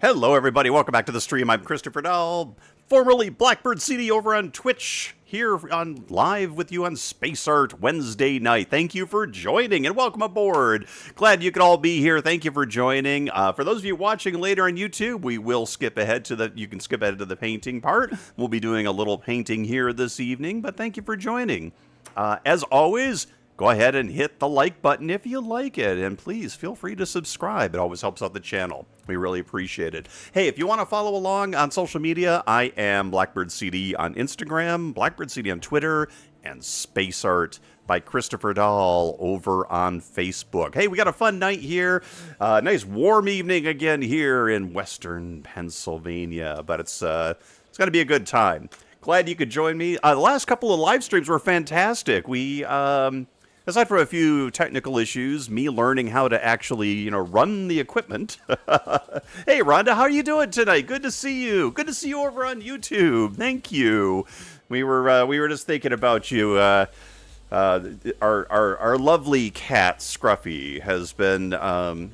Hello, everybody. Welcome back to the stream. I'm Christopher Dahl, formerly Blackbird CD over on Twitch, here on live with you on Space Art Wednesday night. Thank you for joining and welcome aboard. Glad you could all be here. Thank you for joining. For those of you watching later on YouTube, we will skip ahead to the. You can skip ahead to the painting part. We'll be doing a little painting here this evening, but thank you for joining. As always, go ahead and hit the like button if you like it, and please feel free to subscribe. It always helps out the channel. We really appreciate it. Hey, if you want to follow along on social media, I am Blackbird CD on Instagram, Blackbird CD on Twitter, and Space Art by Christopher Dahl over on Facebook. Hey, we got a fun night here. Nice warm evening again here in Western Pennsylvania, but it's going to be a good time. Glad you could join me. The last couple of live streams were fantastic. We aside from a few technical issues, me learning how to actually, run the equipment. Hey, Rhonda, how are you doing tonight? Good to see you. Good to see you over on YouTube. Thank you. We were just thinking about you. Our lovely cat Scruffy has been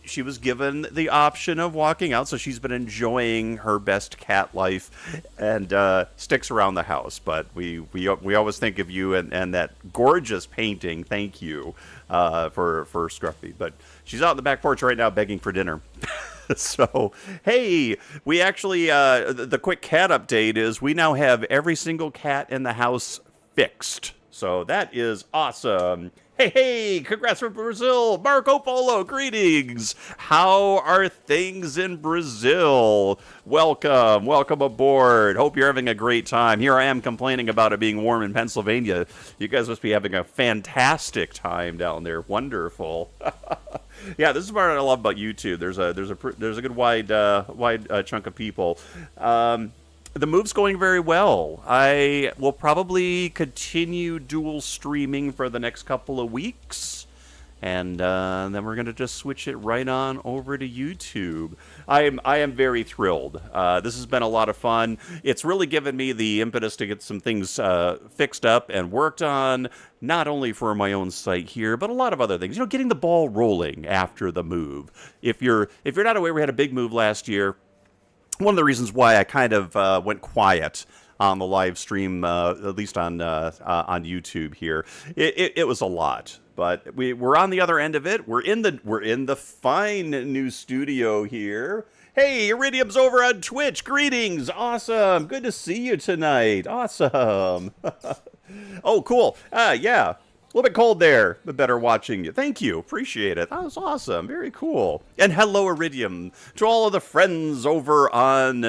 she was given the option of walking out, so she's been enjoying her best cat life and sticks around the house. But we always think of you and that gorgeous painting. Thank you for Scruffy. But she's out in the back porch right now begging for dinner. So, hey, we actually, the quick cat update is we now have every single cat in the house fixed. So that is awesome. Hey, congrats from Brazil. Marco Polo, greetings. How are things in Brazil? Welcome aboard. Hope you're having a great time. Here I am complaining about it being warm in Pennsylvania. You guys must be having a fantastic time down there. Wonderful. Yeah, this is what I love about YouTube. There's a good wide chunk of people. The move's going very well. I will probably continue dual streaming for the next couple of weeks, and then we're going to just switch it right on over to YouTube. I am very thrilled. This has been a lot of fun. It's really given me the impetus to get some things fixed up and worked on, not only for my own site here, but a lot of other things. Getting the ball rolling after the move. If you're not aware, we had a big move last year. One of the reasons why I kind of went quiet on the live stream, at least on YouTube here, it was a lot. But we're on the other end of it. We're in the fine new studio here. Hey, Iridium's over on Twitch. Greetings. Awesome. Good to see you tonight. Awesome. Oh, cool. Yeah. A little bit cold there, but better watching you. Thank you. Appreciate it. That was awesome. Very cool. And hello, Iridium, to all of the friends over on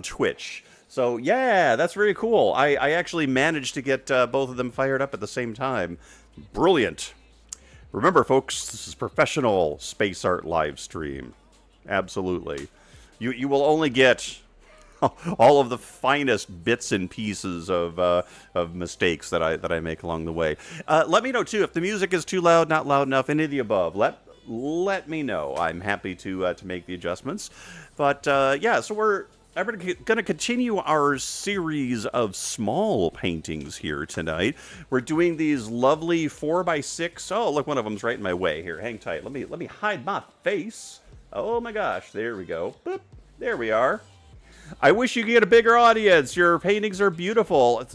Twitch. So, yeah, that's very cool. I actually managed to get both of them fired up at the same time. Brilliant. Remember, folks, this is professional space art live stream. Absolutely. You will only get all of the finest bits and pieces of mistakes that I make along the way. Let me know too if the music is too loud, not loud enough, any of the above. Let me know. I'm happy to make the adjustments. But yeah, so we're going to continue our series of small paintings here tonight. We're doing these lovely 4x6. Oh, look, one of them's right in my way. Here, hang tight. Let me hide my face. Oh my gosh, there we go. Boop. There we are. I wish you could get a bigger audience. Your paintings are beautiful.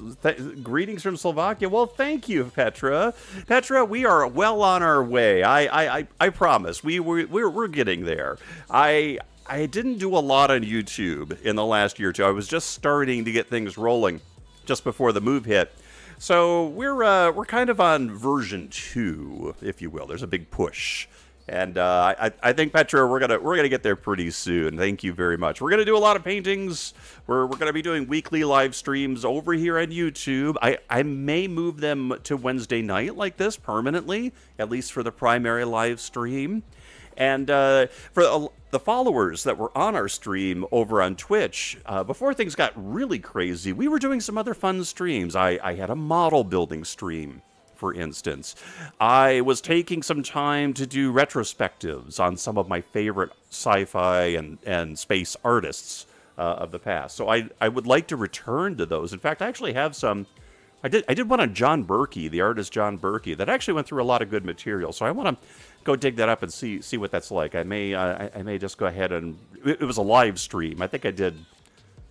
Greetings from Slovakia. Well, thank you, Petra. Petra, we are well on our way. I promise. We're getting there. I didn't do a lot on YouTube in the last year or two. I was just starting to get things rolling just before the move hit. So we're kind of on version 2, if you will. There's a big push. And I think, Petra, we're gonna get there pretty soon. Thank you very much. We're gonna do a lot of paintings. We're gonna be doing weekly live streams over here on YouTube. I may move them to Wednesday night like this permanently, at least for the primary live stream. And for the followers that were on our stream over on Twitch, before things got really crazy, we were doing some other fun streams. I had a model building stream, for instance. I was taking some time to do retrospectives on some of my favorite sci-fi and space artists of the past. So I would like to return to those. In fact, I actually have some I did one on John Berkey, the artist John Berkey, that actually went through a lot of good material. So I want to go dig that up and see what that's like. I may just go ahead and it was a live stream. I think I did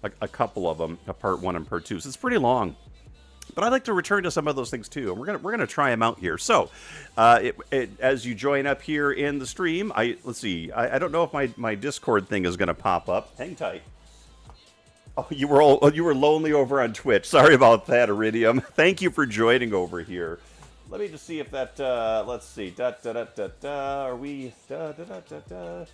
a couple of them, a part 1 and part 2. So it's pretty long. But I'd like to return to some of those things too, and we're gonna try them out here. So, as you join up here in the stream, let's see. I don't know if my Discord thing is gonna pop up. Hang tight. Oh, you were lonely over on Twitch. Sorry about that, Iridium. Thank you for joining over here. Let me just see if that. Let's see. Da da da da da. Are we da da da da da?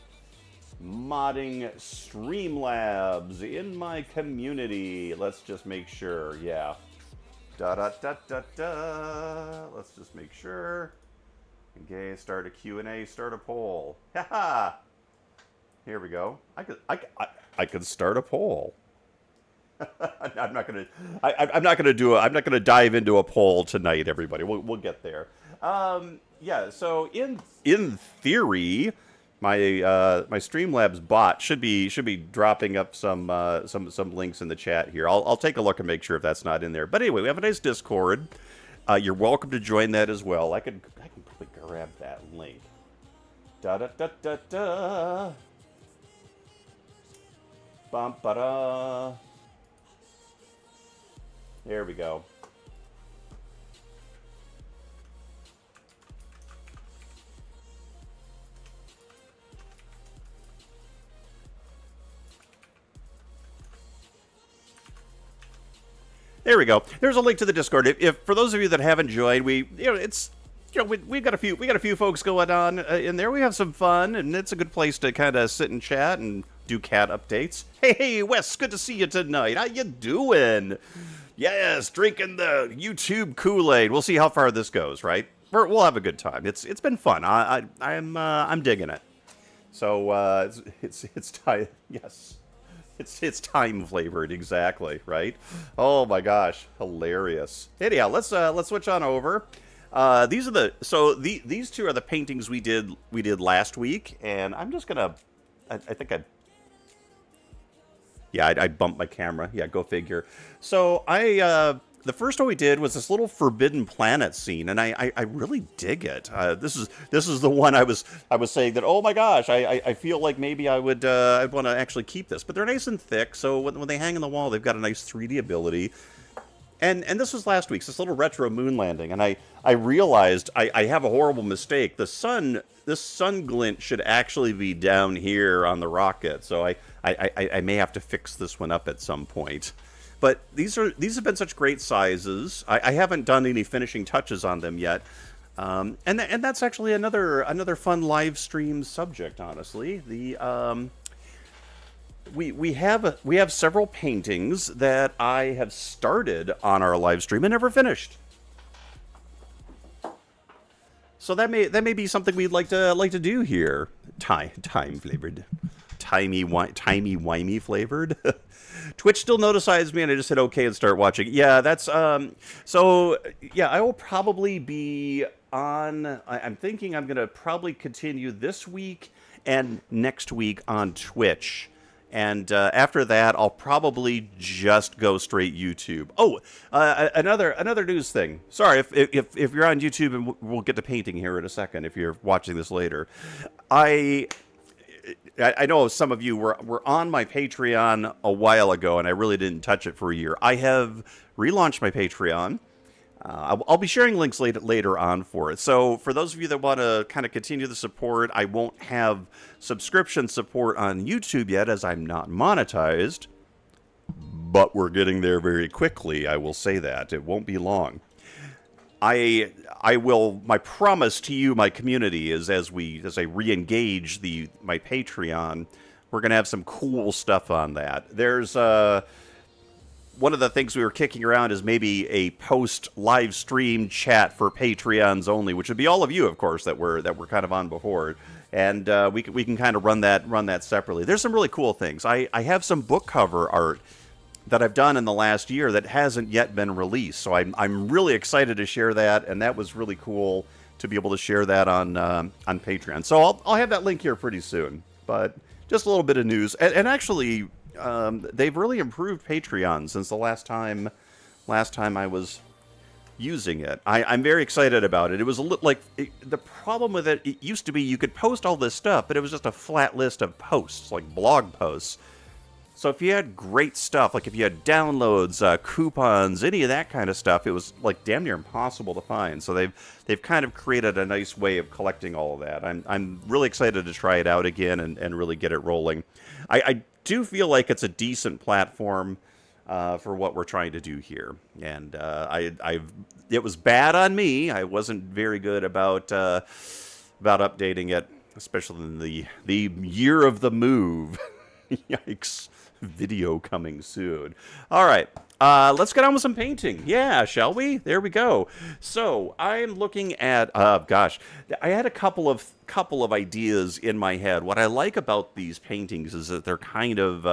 Modding Streamlabs in my community. Let's just make sure. Yeah. Da da da da da. Let's just make sure. Okay, start a Q&A, start a poll. Haha. Here we go. I could start a poll. I'm not gonna dive into a poll tonight, everybody. We'll get there. Yeah. So in theory, my Streamlabs bot should be dropping up some links in the chat here. I'll take a look and make sure if that's not in there. But anyway, we have a nice Discord. You're welcome to join that as well. I can probably grab that link. Da da da da da. Bum ba da. There we go. There we go. There's a link to the Discord. If for those of you that haven't joined, we've got a few folks going on in there. We have some fun, and it's a good place to kind of sit and chat and do cat updates. Hey, Wes, good to see you tonight. How you doing? Yes, drinking the YouTube Kool-Aid. We'll see how far this goes, right? We'll have a good time. It's been fun. I'm digging it. So it's time. Yes. It's time flavored, exactly, right? Oh my gosh, hilarious. Anyhow, let's switch on over. These two are the paintings we did last week, and I'm just gonna. I think I bumped my camera. Yeah, go figure. So the first one we did was this little Forbidden Planet scene, and I really dig it. This is the one I was saying that, oh my gosh, I feel like maybe I'd want to actually keep this, but they're nice and thick, so when they hang on the wall, they've got a nice 3D ability. And this was last week's, this little retro moon landing, and I realized I have a horrible mistake. This sun glint should actually be down here on the rocket, so I may have to fix this one up at some point. But these have been such great sizes. I haven't done any finishing touches on them yet, and that's actually another fun live stream subject. Honestly, we have several paintings that I have started on our live stream and never finished. So that may be something we'd like to do here. Time flavored, timey-wimey flavored. Twitch still notifies me, and I just hit OK and start watching. Yeah, that's so yeah, I will probably be on. I'm thinking I'm gonna probably continue this week and next week on Twitch. And after that, I'll probably just go straight YouTube. Oh, another news thing. Sorry if you're on YouTube, and we'll get to painting here in a second. If you're watching this later, I know some of you were on my Patreon a while ago, and I really didn't touch it for a year. I have relaunched my Patreon. I'll be sharing links later on for it. So for those of you that want to kind of continue the support, I won't have subscription support on YouTube yet, as I'm not monetized. But we're getting there very quickly. I will say that it won't be long. I will. My promise to you, my community, is as I re-engage my Patreon, we're gonna have some cool stuff on that. There's one of the things we were kicking around is maybe a post live stream chat for Patreons only, which would be all of you, of course, that were kind of on before, and we can kind of run that separately. There's some really cool things. I have some book cover art that I've done in the last year that hasn't yet been released, so I'm really excited to share that, and that was really cool to be able to share that on Patreon. So I'll have that link here pretty soon. But just a little bit of news, and actually. They've really improved Patreon since the last time I was using it. I'm very excited about it. It was a little like the problem with it. It used to be you could post all this stuff, but it was just a flat list of posts, like blog posts. So if you had great stuff, like if you had downloads, coupons, any of that kind of stuff, it was like damn near impossible to find. So they've kind of created a nice way of collecting all of that. I'm really excited to try it out again and really get it rolling. I do feel like it's a decent platform for what we're trying to do here, and it was bad on me. I wasn't very good about updating it, especially in the year of the move. Yikes. Video coming soon. All right, let's get on with some painting. Yeah, shall we? There we go. So I'm looking at, gosh, I had a couple of ideas in my head. What I like about these paintings is that they're kind of,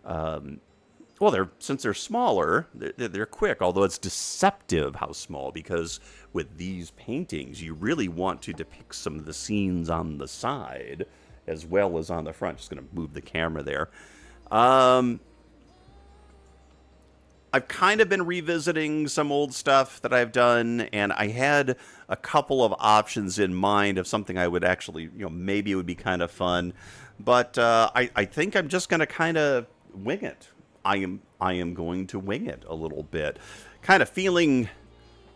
well, since they're smaller, they're quick. Although it's deceptive how small, because with these paintings, you really want to depict some of the scenes on the side as well as on the front. Just going to move the camera there. I've kind of been revisiting some old stuff that I've done, and I had a couple of options in mind of something I would actually, maybe it would be kind of fun. But I think I'm just going to kind of wing it. I am going to wing it a little bit. Kind of feeling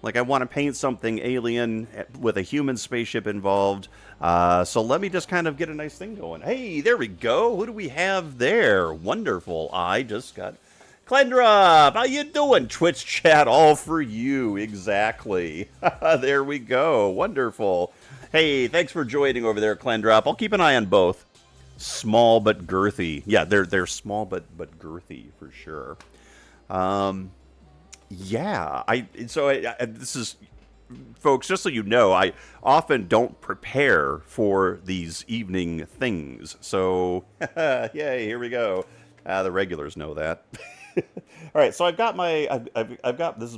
like I want to paint something alien with a human spaceship involved. So let me just kind of get a nice thing going. Hey, there we go. Who do we have there? Wonderful. I just got Clendrop. How you doing? Twitch chat all for you. Exactly. There we go. Wonderful. Hey, thanks for joining over there, Clendrop. I'll keep an eye on both. Small but girthy. Yeah, they're small but girthy for sure. Yeah, this is, folks, just so you know, I often don't prepare for these evening things. So, yay, here we go. The regulars know that. All right, so I've got this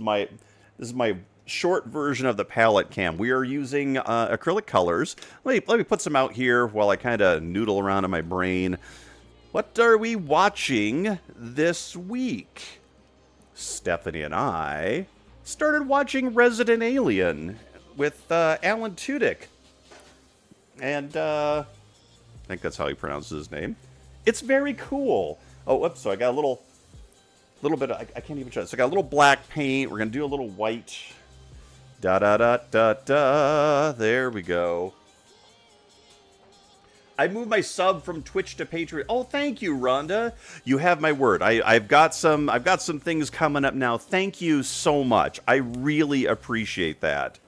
is my short version of the palette cam. We are using acrylic colors. Let me put some out here while I kind of noodle around in my brain. What are we watching this week? Stephanie and I started watching Resident Alien with Alan Tudyk. And I think that's how he pronounces his name. It's very cool. Oh, whoops, so I got a little bit of, I can't even show it. So I got a little black paint. We're going to do a little white. Da-da-da-da-da. There we go. I moved my sub from Twitch to Patreon. Oh, thank you, Rhonda. You have my word. I've got some things coming up now. Thank you so much. I really appreciate that.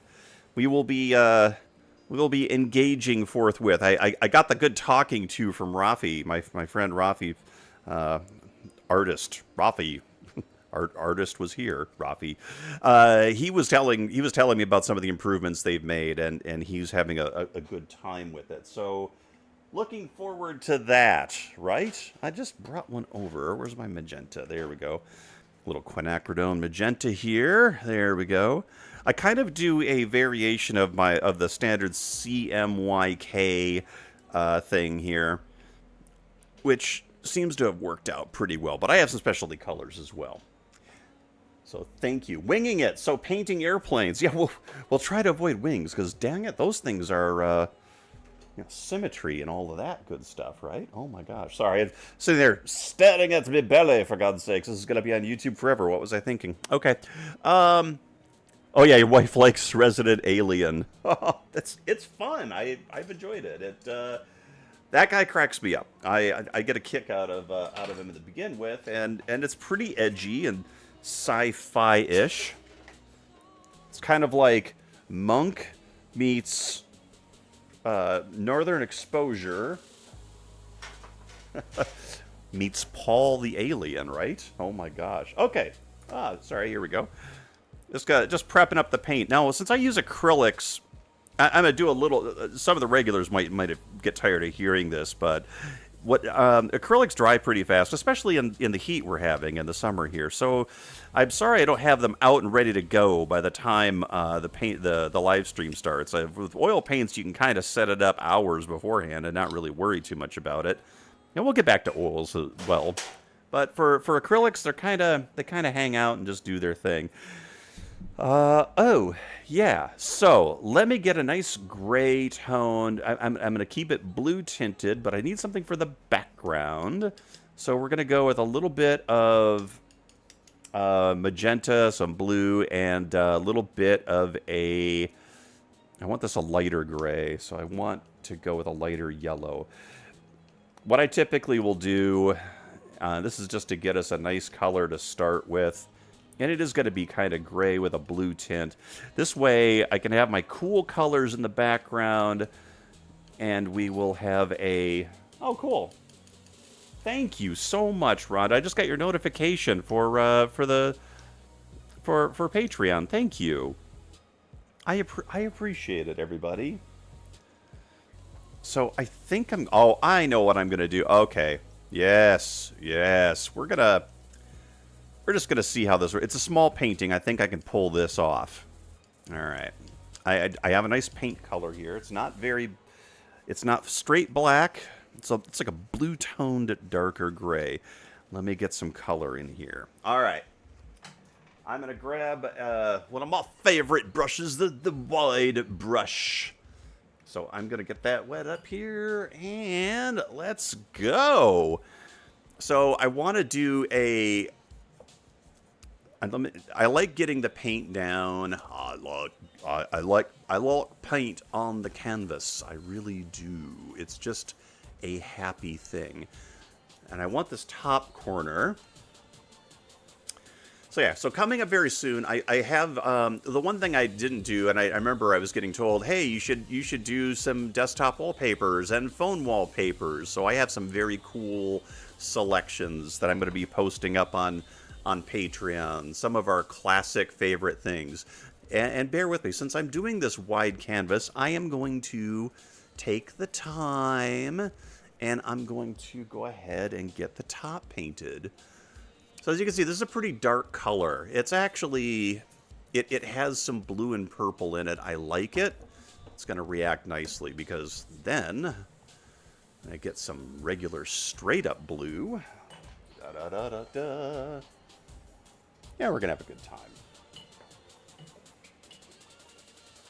We will be engaging forthwith. I got the good talking to from Rafi, my friend Rafi, artist Rafi. Artist was here, Rafi. He was telling me about some of the improvements they've made, and he's having a good time with it. So, looking forward to that, right? I just brought one over. Where's my magenta? There we go. Little quinacridone magenta here. There we go. I kind of do a variation of the standard CMYK thing here, which seems to have worked out pretty well. But I have some specialty colors as well. So thank you. Winging it. So painting airplanes. Yeah, we'll try to avoid wings, because dang it, those things are symmetry and all of that good stuff, right? Oh my gosh. Sorry, I'm sitting there staring at my belly, for God's sakes. This is going to be on YouTube forever. What was I thinking? Okay. Oh yeah, your wife likes Resident Alien. It's fun. I've enjoyed it. That guy cracks me up. I get a kick out of him to begin with, and it's pretty edgy and sci-fi-ish. It's kind of like Monk meets Northern Exposure meets Paul the Alien, right? Oh my gosh. Okay. Sorry, here we go. Just prepping up the paint. Now, since I use acrylics, I'm gonna do a little. Some of the regulars might get tired of hearing this, but acrylics dry pretty fast, especially in the heat we're having in the summer here. So I'm sorry I don't have them out and ready to go by the time the live stream starts. With oil paints, you can kind of set it up hours beforehand and not really worry too much about it. And we'll get back to oils as well. But for acrylics, they kind of hang out and just do their thing. Oh, yeah. So let me get a nice gray tone. I'm going to keep it blue tinted, but I need something for the background. So we're going to go with a little bit of magenta, some blue, and a little bit of a... I want this a lighter gray, so I want to go with a lighter yellow. What I typically will do, this is just to get us a nice color to start with, and it is going to be kind of gray with a blue tint. This way, I can have my cool colors in the background, and we will have a... Oh, cool. Thank you so much, Rhonda. I just got your notification for Patreon. Thank you. I appreciate it, everybody. So I think I'm... Oh, I know what I'm going to do. Okay. Yes. Yes. We're just going to see how this works. It's a small painting. I think I can pull this off. All right. I have a nice paint color here. It's not very... It's not straight black. It's like a blue-toned, darker gray. Let me get some color in here. All right. I'm going to grab one of my favorite brushes, the wide brush. So I'm going to get that wet up here, and let's go. So I want to do a... I like getting the paint down. I like paint on the canvas. I really do. It's just a happy thing. And I want this top corner. So yeah, so coming up very soon, I have the one thing I didn't do, and I remember I was getting told, hey, you should do some desktop wallpapers and phone wallpapers. So I have some very cool selections that I'm going to be posting up on Patreon. Some of our classic favorite things. And bear with me, since I'm doing this wide canvas, I am going to take the time, and I'm going to go ahead and get the top painted. So as you can see, this is a pretty dark color. It's actually, it has some blue and purple in it. I like it. It's going to react nicely because then I get some regular straight up blue. Da, da, da, da, da. Yeah, we're going to have a good time.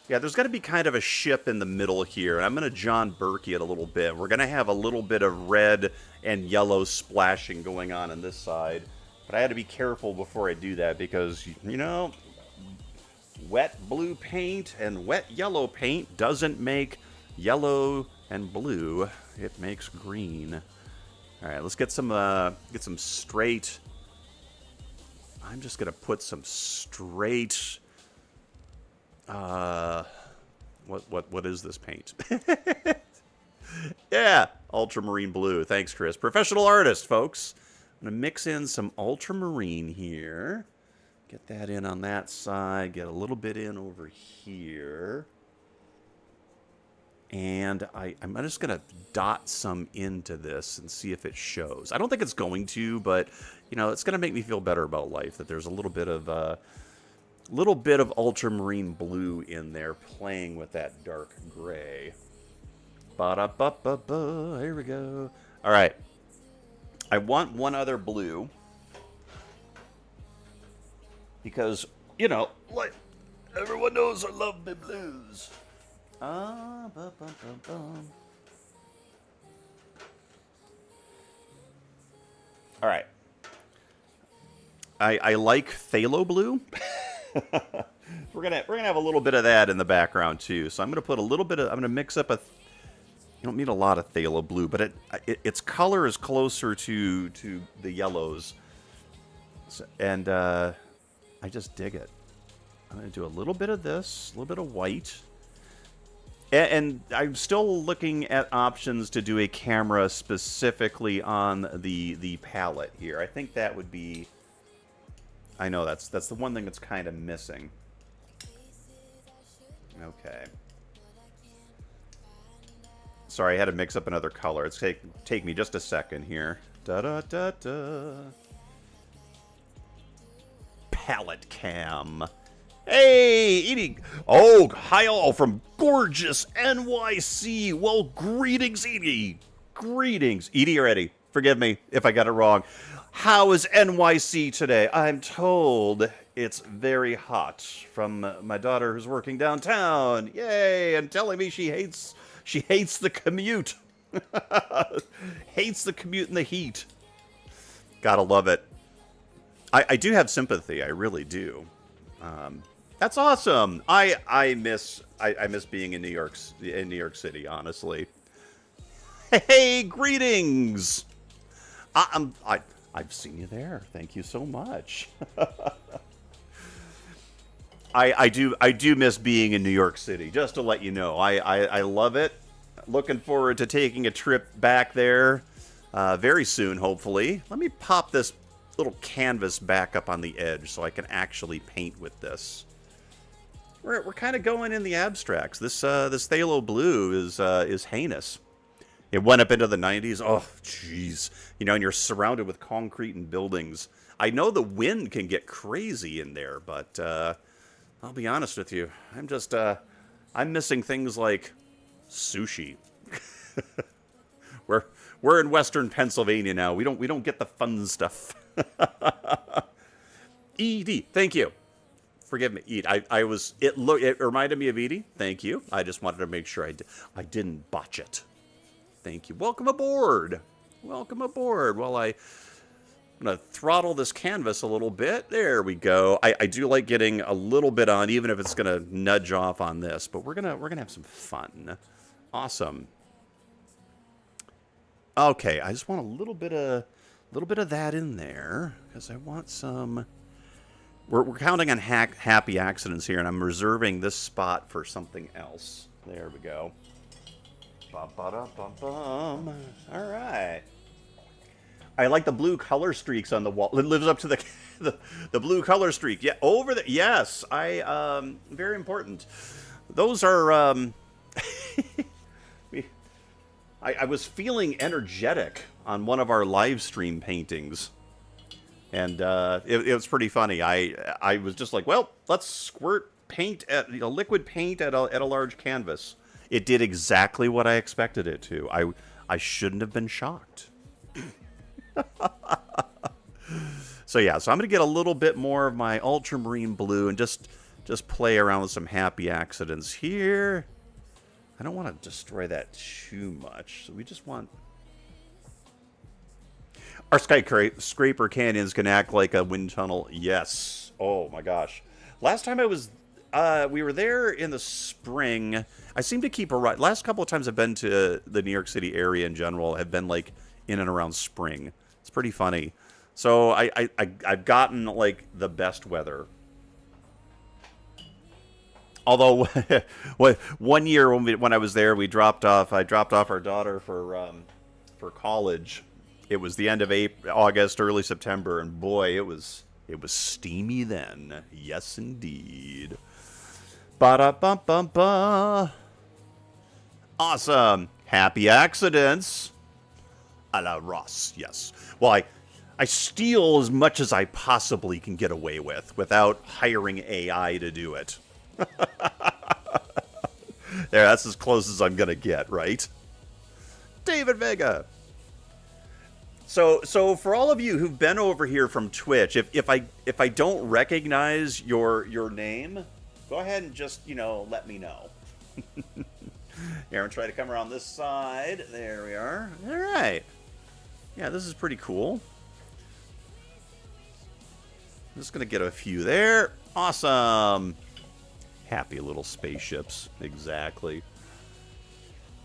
Yeah, there's got to be kind of a ship in the middle here. I'm going to John Berkey it a little bit. We're going to have a little bit of red and yellow splashing going on this side. But I had to be careful before I do that because, you know, wet blue paint and wet yellow paint doesn't make yellow and blue. It makes green. All right, let's get some straight. I'm just going to put some straight... what is this paint? Yeah, ultramarine blue. Thanks, Chris. Professional artist, folks. I'm going to mix in some ultramarine here. Get that in on that side. Get a little bit in over here. And I'm just going to dot some into this and see if it shows. I don't think it's going to, but, you know, it's going to make me feel better about life that there's a little bit of ultramarine blue in there playing with that dark gray. Ba-da-ba-ba-ba. Here we go. All right. I want one other blue because, you know, like everyone knows I love my blues. All right. I like phthalo blue. we're gonna have a little bit of that in the background too. So I'm gonna put a little bit of. I'm gonna mix up a. You don't need a lot of phthalo blue, but its color is closer to the yellows, so, and I just dig it. I'm gonna do a little bit of this, a little bit of white, and I'm still looking at options to do a camera specifically on the palette here. I think that would be. I know that's the one thing that's kind of missing. Okay. Sorry, I had to mix up another color. It's take me just a second here. Da da da da. Palette cam. Hey, Edie. Oh, hi all from gorgeous NYC. Well, greetings, Edie. Greetings. Edie or Eddie? Forgive me if I got it wrong. How is NYC today? I'm told It's very hot from my daughter who's working downtown. Yay! And telling me she hates the commute. Hates the commute and the heat. Gotta love it. I do have sympathy. I really do. That's awesome. I miss being in New York City. Honestly. Hey, greetings. I've seen you there. Thank you so much. I do miss being in New York City. Just to let you know, I love it. Looking forward to taking a trip back there very soon, hopefully. Let me pop this little canvas back up on the edge so I can actually paint with this. We're kind of going in the abstracts. This phthalo blue is heinous. It went up into the 90s. Oh, jeez. You know, and you're surrounded with concrete and buildings. I know the wind can get crazy in there, but I'll be honest with you. I'm missing things like sushi. We're in Western Pennsylvania now. We don't get the fun stuff. Ed, thank you. Forgive me, Ed. It reminded me of Edie. Thank you. I just wanted to make sure I didn't botch it. Thank you. Welcome aboard. Welcome aboard. Well, I'm going to throttle this canvas a little bit. There we go. I do like getting a little bit on, even if it's going to nudge off on this. But we're gonna have some fun. Awesome. Okay, I just want a little bit of that in there because I want some. We're counting on happy accidents here, and I'm reserving this spot for something else. There we go. All right. I like the blue color streaks on the wall. It lives up to the blue color streak. Yeah, over the yes. Very important. Those are I was feeling energetic on one of our live stream paintings. And it was pretty funny. I was just like, well, let's squirt paint liquid paint at a large canvas. It did exactly what I expected it to. I shouldn't have been shocked. So I'm going to get a little bit more of my ultramarine blue and just play around with some happy accidents here. I don't want to destroy that too much. So we just want... Our skyscraper canyons can act like a wind tunnel. Yes. Oh my gosh. Last time we were there in the spring. I seem to keep last couple of times I've been to the New York City area in general have been like in and around spring. It's pretty funny. So I've gotten like the best weather. Although one year when I was there, I dropped off our daughter for college. It was the end of August, early September, and boy, it was steamy then. Yes, indeed. Ba-da-bum-bum-ba. Awesome. Happy accidents. A la Ross, yes. Well, I steal as much as I possibly can get away with without hiring AI to do it. There, that's as close as I'm going to get, right? David Vega. So for all of you who've been over here from Twitch, if I don't recognize your name, go ahead and just, let me know. Here, I'm trying to come around this side. There we are. All right. Yeah, this is pretty cool. I'm just going to get a few there. Awesome. Happy little spaceships. Exactly.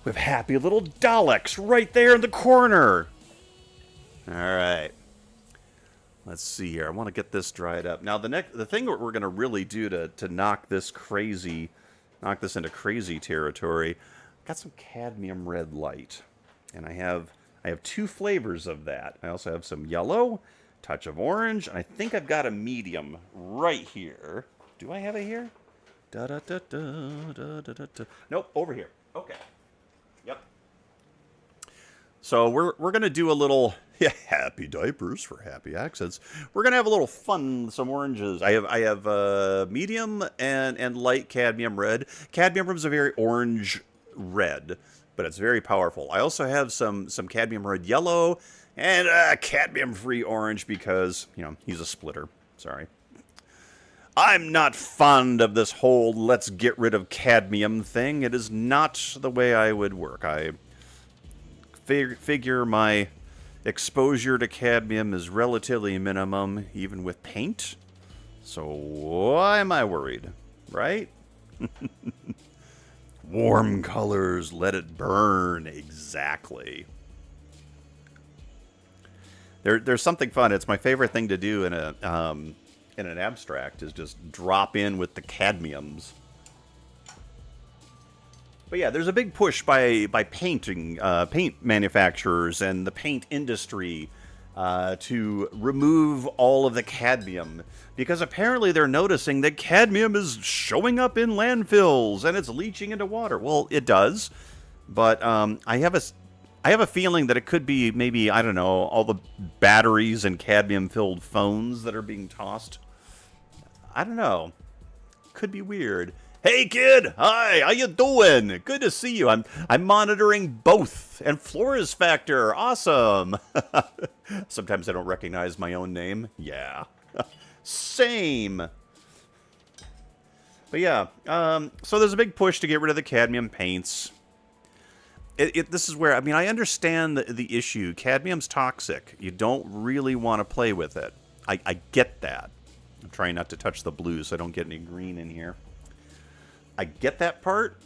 We have happy little Daleks right there in the corner. All right. Let's see here. I want to get this dried up. Now, the thing that we're going to really do to knock this into crazy territory, got some cadmium red light. And I have two flavors of that. I also have some yellow, touch of orange, and I think I've got a medium right here. Do I have it here? Nope, over here. Okay. Yep. So we're going to do a little happy diapers for happy accents. We're going to have a little fun with some oranges. I have medium and light cadmium red. Cadmium red is a very orange red, but it's very powerful. I also have some cadmium red yellow and cadmium free orange because, he's a splitter. Sorry. I'm not fond of this whole let's get rid of cadmium thing. It is not the way I would work. I figure my exposure to cadmium is relatively minimum, even with paint. So why am I worried, right? Warm colors, let it burn. Exactly. There's something fun. It's my favorite thing to do in an abstract is just drop in with the cadmiums. But yeah, there's a big push by paint manufacturers and the paint industry to remove all of the cadmium, because apparently they're noticing that cadmium is showing up in landfills and it's leaching into water. Well, it does, but I have a feeling that it could be maybe, I don't know, all the batteries and cadmium-filled phones that are being tossed. I don't know. Could be weird. Hey kid, hi, how you doing? Good to see you. I'm monitoring both and Flores Factor. Awesome. Sometimes I don't recognize my own name. Yeah. Same. But yeah, so there's a big push to get rid of the cadmium paints. This is where, I mean, I understand the issue. Cadmium's toxic. You don't really want to play with it. I get that. I'm trying not to touch the blue so I don't get any green in here. I get that part.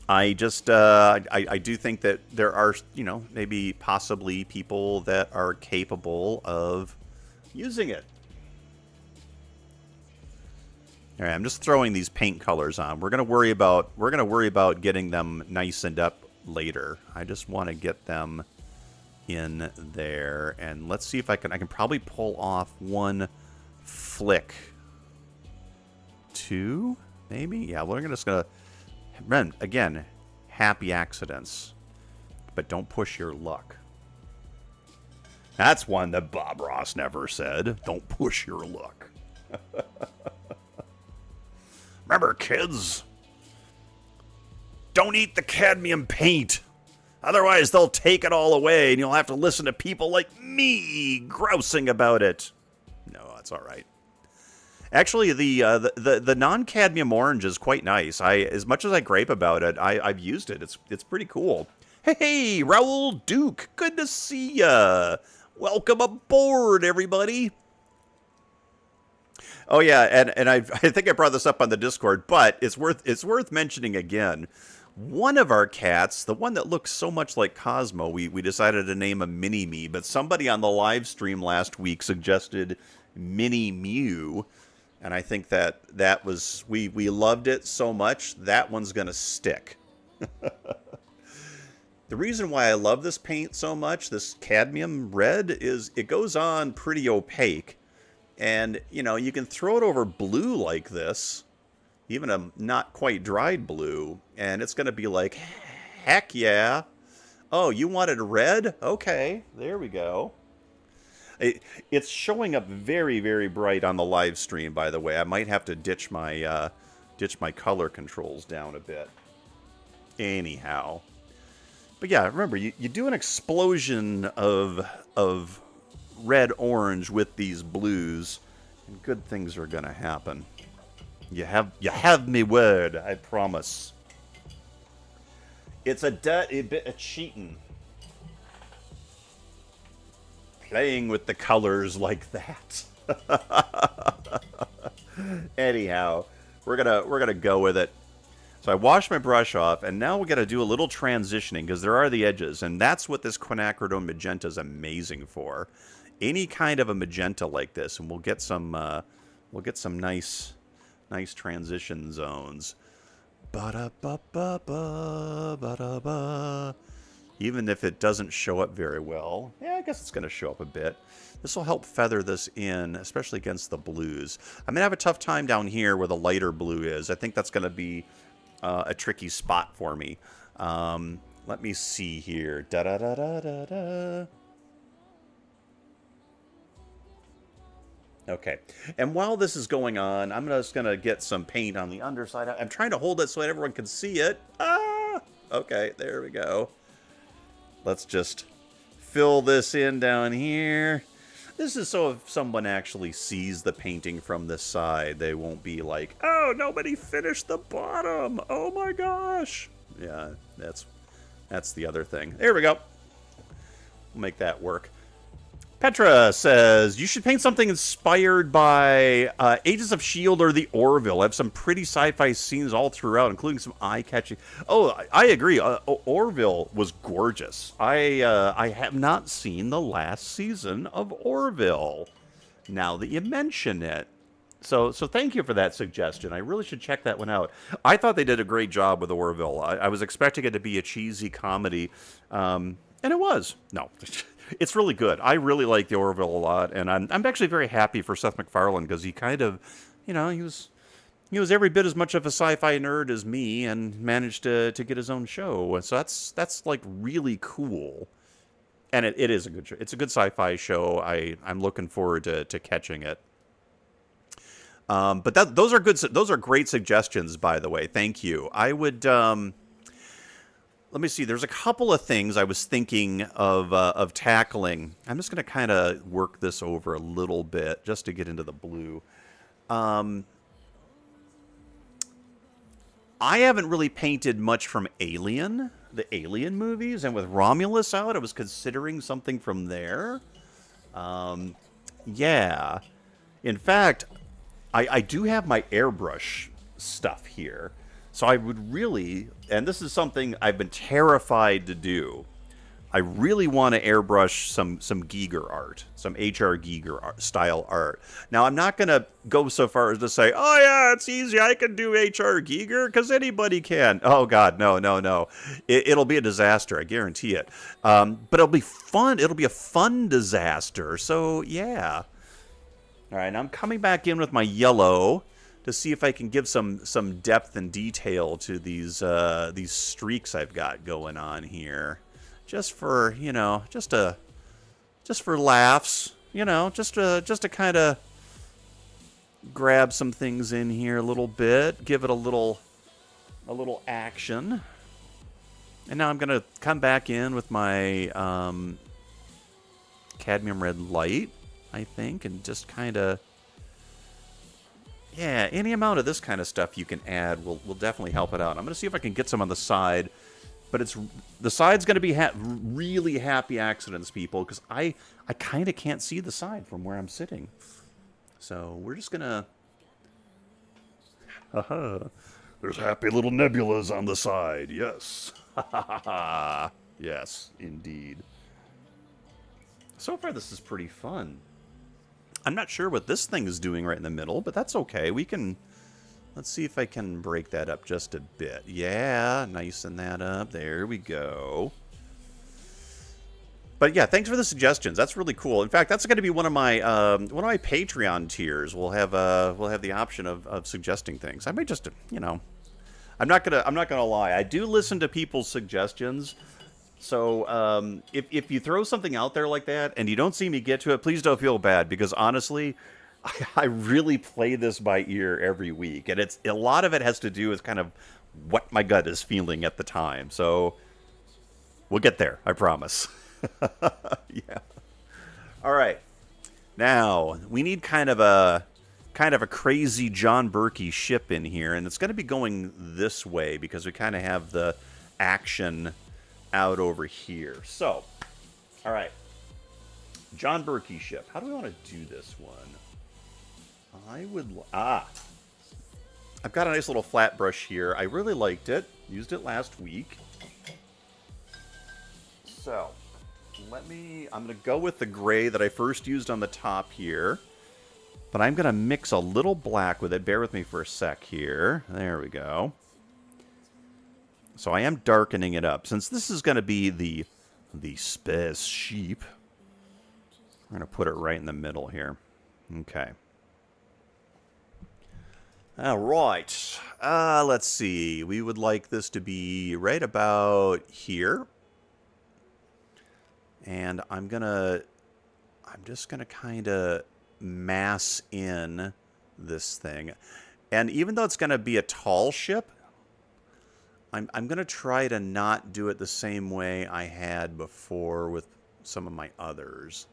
I just, I do think that there are, you know, maybe possibly people that are capable of using it. All right, I'm just throwing these paint colors on. We're gonna worry about getting them nicened up later. I just want to get them in there, and let's see if I can probably pull off one flick. Two, maybe? Yeah, we're just gonna run again. Happy accidents, but don't push your luck. That's one that Bob Ross never said. Don't push your luck. Remember, kids, don't eat the cadmium paint. Otherwise, they'll take it all away, and you'll have to listen to people like me grousing about it. No, that's all right. Actually, the non-cadmium orange is quite nice. As much as I gripe about it, I've used it. It's pretty cool. Hey, Raoul Duke, good to see ya. Welcome aboard, everybody. Oh yeah, and I think I brought this up on the Discord, but it's worth mentioning again. One of our cats, the one that looks so much like Cosmo, we decided to name him Mini Me, but somebody on the live stream last week suggested Mini Mew, and I think that was we loved it so much that one's gonna stick. The reason why I love this paint so much, this cadmium red, is it goes on pretty opaque. And, you know, you can throw it over blue like this, even a not quite dried blue, and it's going to be like, heck yeah. Oh, you wanted red? Okay, there we go. It's showing up very, very bright on the live stream, by the way. I might have to ditch my color controls down a bit. Anyhow. But yeah, remember, you do an explosion of red-orange with these blues, and good things are gonna happen. You have me word, I promise. It's a dirty bit of cheating. Playing with the colors like that. Anyhow, we're gonna go with it. So I washed my brush off, and now we got to do a little transitioning because there are the edges, and that's what this quinacridone magenta is amazing for. Any kind of a magenta like this, and we'll get some nice transition zones. Ba-da-ba-ba-ba, ba-da-ba. Even if it doesn't show up very well, yeah, I guess it's going to show up a bit. This will help feather this in, especially against the blues. I'm going to have a tough time down here where the lighter blue is. I think that's going to be a tricky spot for me. Let me see here. Da-da-da-da-da-da. Okay, and while this is going on, I'm just going to get some paint on the underside. I'm trying to hold it so that everyone can see it. Ah! Okay, there we go. Let's just fill this in down here. This is so if someone actually sees the painting from this side, they won't be like, "Oh, nobody finished the bottom. Oh my gosh." Yeah, that's the other thing. There we go. We'll make that work. Petra says, you should paint something inspired by Agents of S.H.I.E.L.D. or the Orville. I have some pretty sci-fi scenes all throughout, including some eye-catching... Oh, I agree. Orville was gorgeous. I have not seen the last season of Orville, now that you mention it. So thank you for that suggestion. I really should check that one out. I thought they did a great job with Orville. I was expecting it to be a cheesy comedy, and it was. No. It's really good. I really like the Orville a lot, and I'm actually very happy for Seth MacFarlane because he kind of, he was every bit as much of a sci-fi nerd as me, and managed to get his own show. So that's like really cool, and it is a good show. It's a good sci-fi show. I'm looking forward to catching it. But those are good. Those are great suggestions, by the way. Thank you. I would. Let me see. There's a couple of things I was thinking of tackling. I'm just going to kind of work this over a little bit just to get into the blue. I haven't really painted much from Alien, the Alien movies, and with Romulus out, I was considering something from there. Yeah. In fact, I do have my airbrush stuff here. So I would really, and this is something I've been terrified to do, I really want to airbrush some Giger art, some H.R. Giger style art. Now, I'm not going to go so far as to say, oh yeah, it's easy, I can do H.R. Giger, because anybody can. Oh God, no. It'll be a disaster, I guarantee it. But it'll be fun. It'll be a fun disaster, so yeah. All right, now I'm coming back in with my yellow to see if I can give some depth and detail to these streaks I've got going on here, just for just for laughs, just to kind of grab some things in here a little bit, give it a little action. And now I'm gonna come back in with my cadmium red light, I think, and just kind of. Yeah, any amount of this kind of stuff you can add will definitely help it out. I'm going to see if I can get some on the side, but the side's going to be really happy accidents, people, because I kind of can't see the side from where I'm sitting. So we're just going to... There's happy little nebulas on the side, yes. Yes, indeed. So far, this is pretty fun. I'm not sure what this thing is doing right in the middle, but that's okay. Let's see if I can break that up just a bit. Yeah, nicen that up. There we go. But yeah, thanks for the suggestions. That's really cool. In fact, that's going to be one of my Patreon tiers. We'll have the option of suggesting things. I might just, I'm not gonna lie. I do listen to people's suggestions. So if you throw something out there like that and you don't see me get to it, please don't feel bad, because honestly, I really play this by ear every week, and a lot of it has to do with kind of what my gut is feeling at the time. So we'll get there, I promise. Yeah. All right. Now we need kind of a crazy John Berkey ship in here, and it's going to be going this way because we kind of have the action out over here. So, all right, John Berkey ship. How do we want to do this one? I've got a nice little flat brush here. I really liked it. Used it last week. So, I'm going to go with the gray that I first used on the top here. But I'm going to mix a little black with it. Bear with me for a sec here. There we go. So I am darkening it up. Since this is going to be the space sheep, I'm going to put it right in the middle here. Okay. All right. Let's see. We would like this to be right about here. And I'm just going to kind of mass in this thing. And even though it's going to be a tall ship, I'm going to try to not do it the same way I had before with some of my others.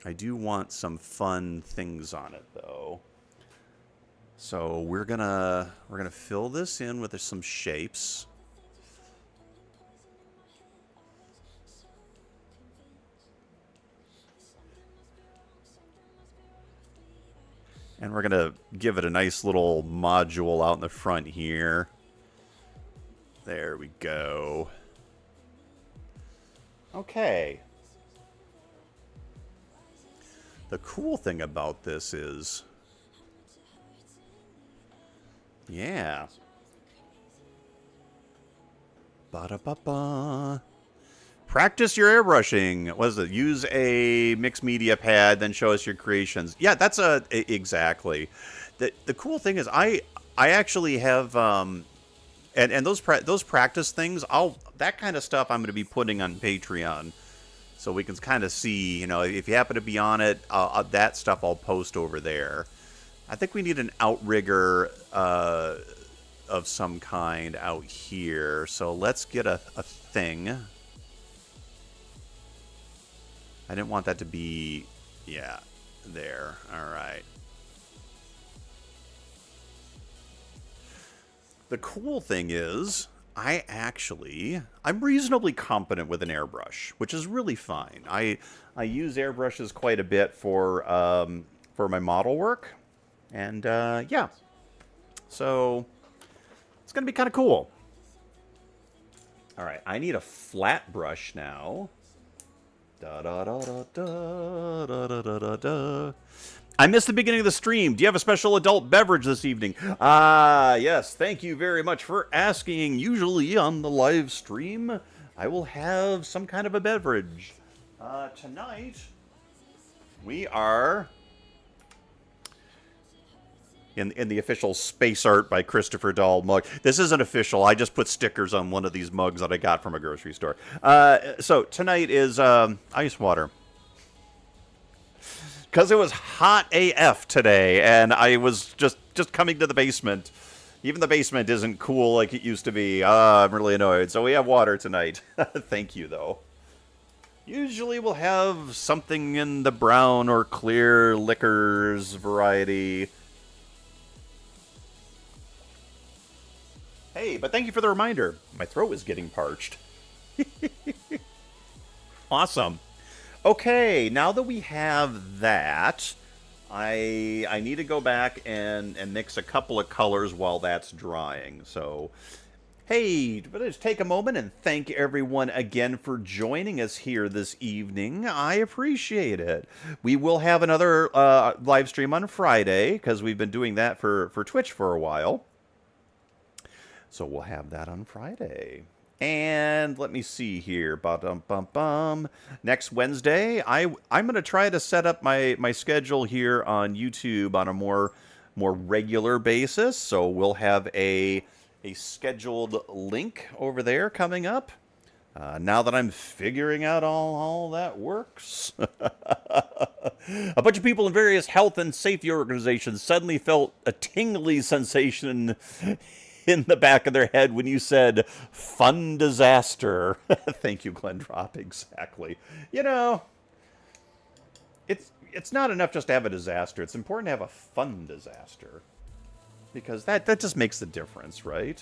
I do want some fun things on it, though. So we're gonna fill this in with some shapes. And we're going to give it a nice little module out in the front here. There we go. Okay. The cool thing about this is... yeah. Ba-da-ba-ba. Practice your airbrushing. What is it? Use a mixed media pad, then show us your creations. Yeah, that's exactly. The cool thing is I actually have and those practice things. That kind of stuff I'm going to be putting on Patreon, so we can kind of see. You know, if you happen to be on it, that stuff I'll post over there. I think we need an outrigger of some kind out here. So let's get a thing. I didn't want that to be, yeah, there. All right. The cool thing is, I'm reasonably competent with an airbrush, which is really fine. I use airbrushes quite a bit for my model work, and yeah, so it's gonna be kind of cool. All right, I need a flat brush now. Da, da, da, da, da, da, da, da, da. I missed the beginning of the stream. Do you have a special adult beverage this evening? Yes. Thank you very much for asking. Usually on the live stream, I will have some kind of a beverage. Tonight, we are in the official Space Art by Christopher Dahl mug. This isn't official. I just put stickers on one of these mugs that I got from a grocery store. So tonight is ice water. Because it was hot AF today, and I was just coming to the basement. Even the basement isn't cool like it used to be. I'm really annoyed. So we have water tonight. Thank you, though. Usually we'll have something in the brown or clear liquors variety. Hey, but thank you for the reminder. My throat is getting parched. Awesome. Okay, now that we have that, I need to go back and mix a couple of colors while that's drying. So, hey, let's take a moment and thank everyone again for joining us here this evening. I appreciate it. We will have another live stream on Friday, because we've been doing that for Twitch for a while. So we'll have that on Friday. And let me see here. Ba-dum-bum-bum. Next Wednesday, I'm going to try to set up my schedule here on YouTube on a more regular basis. So we'll have a scheduled link over there coming up. Now that I'm figuring out all that works. A bunch of people in various health and safety organizations suddenly felt a tingly sensation in the back of their head when you said fun disaster. Thank you, Glendrop. Exactly. You know, it's not enough just to have a disaster. It's important to have a fun disaster, because that just makes the difference, right?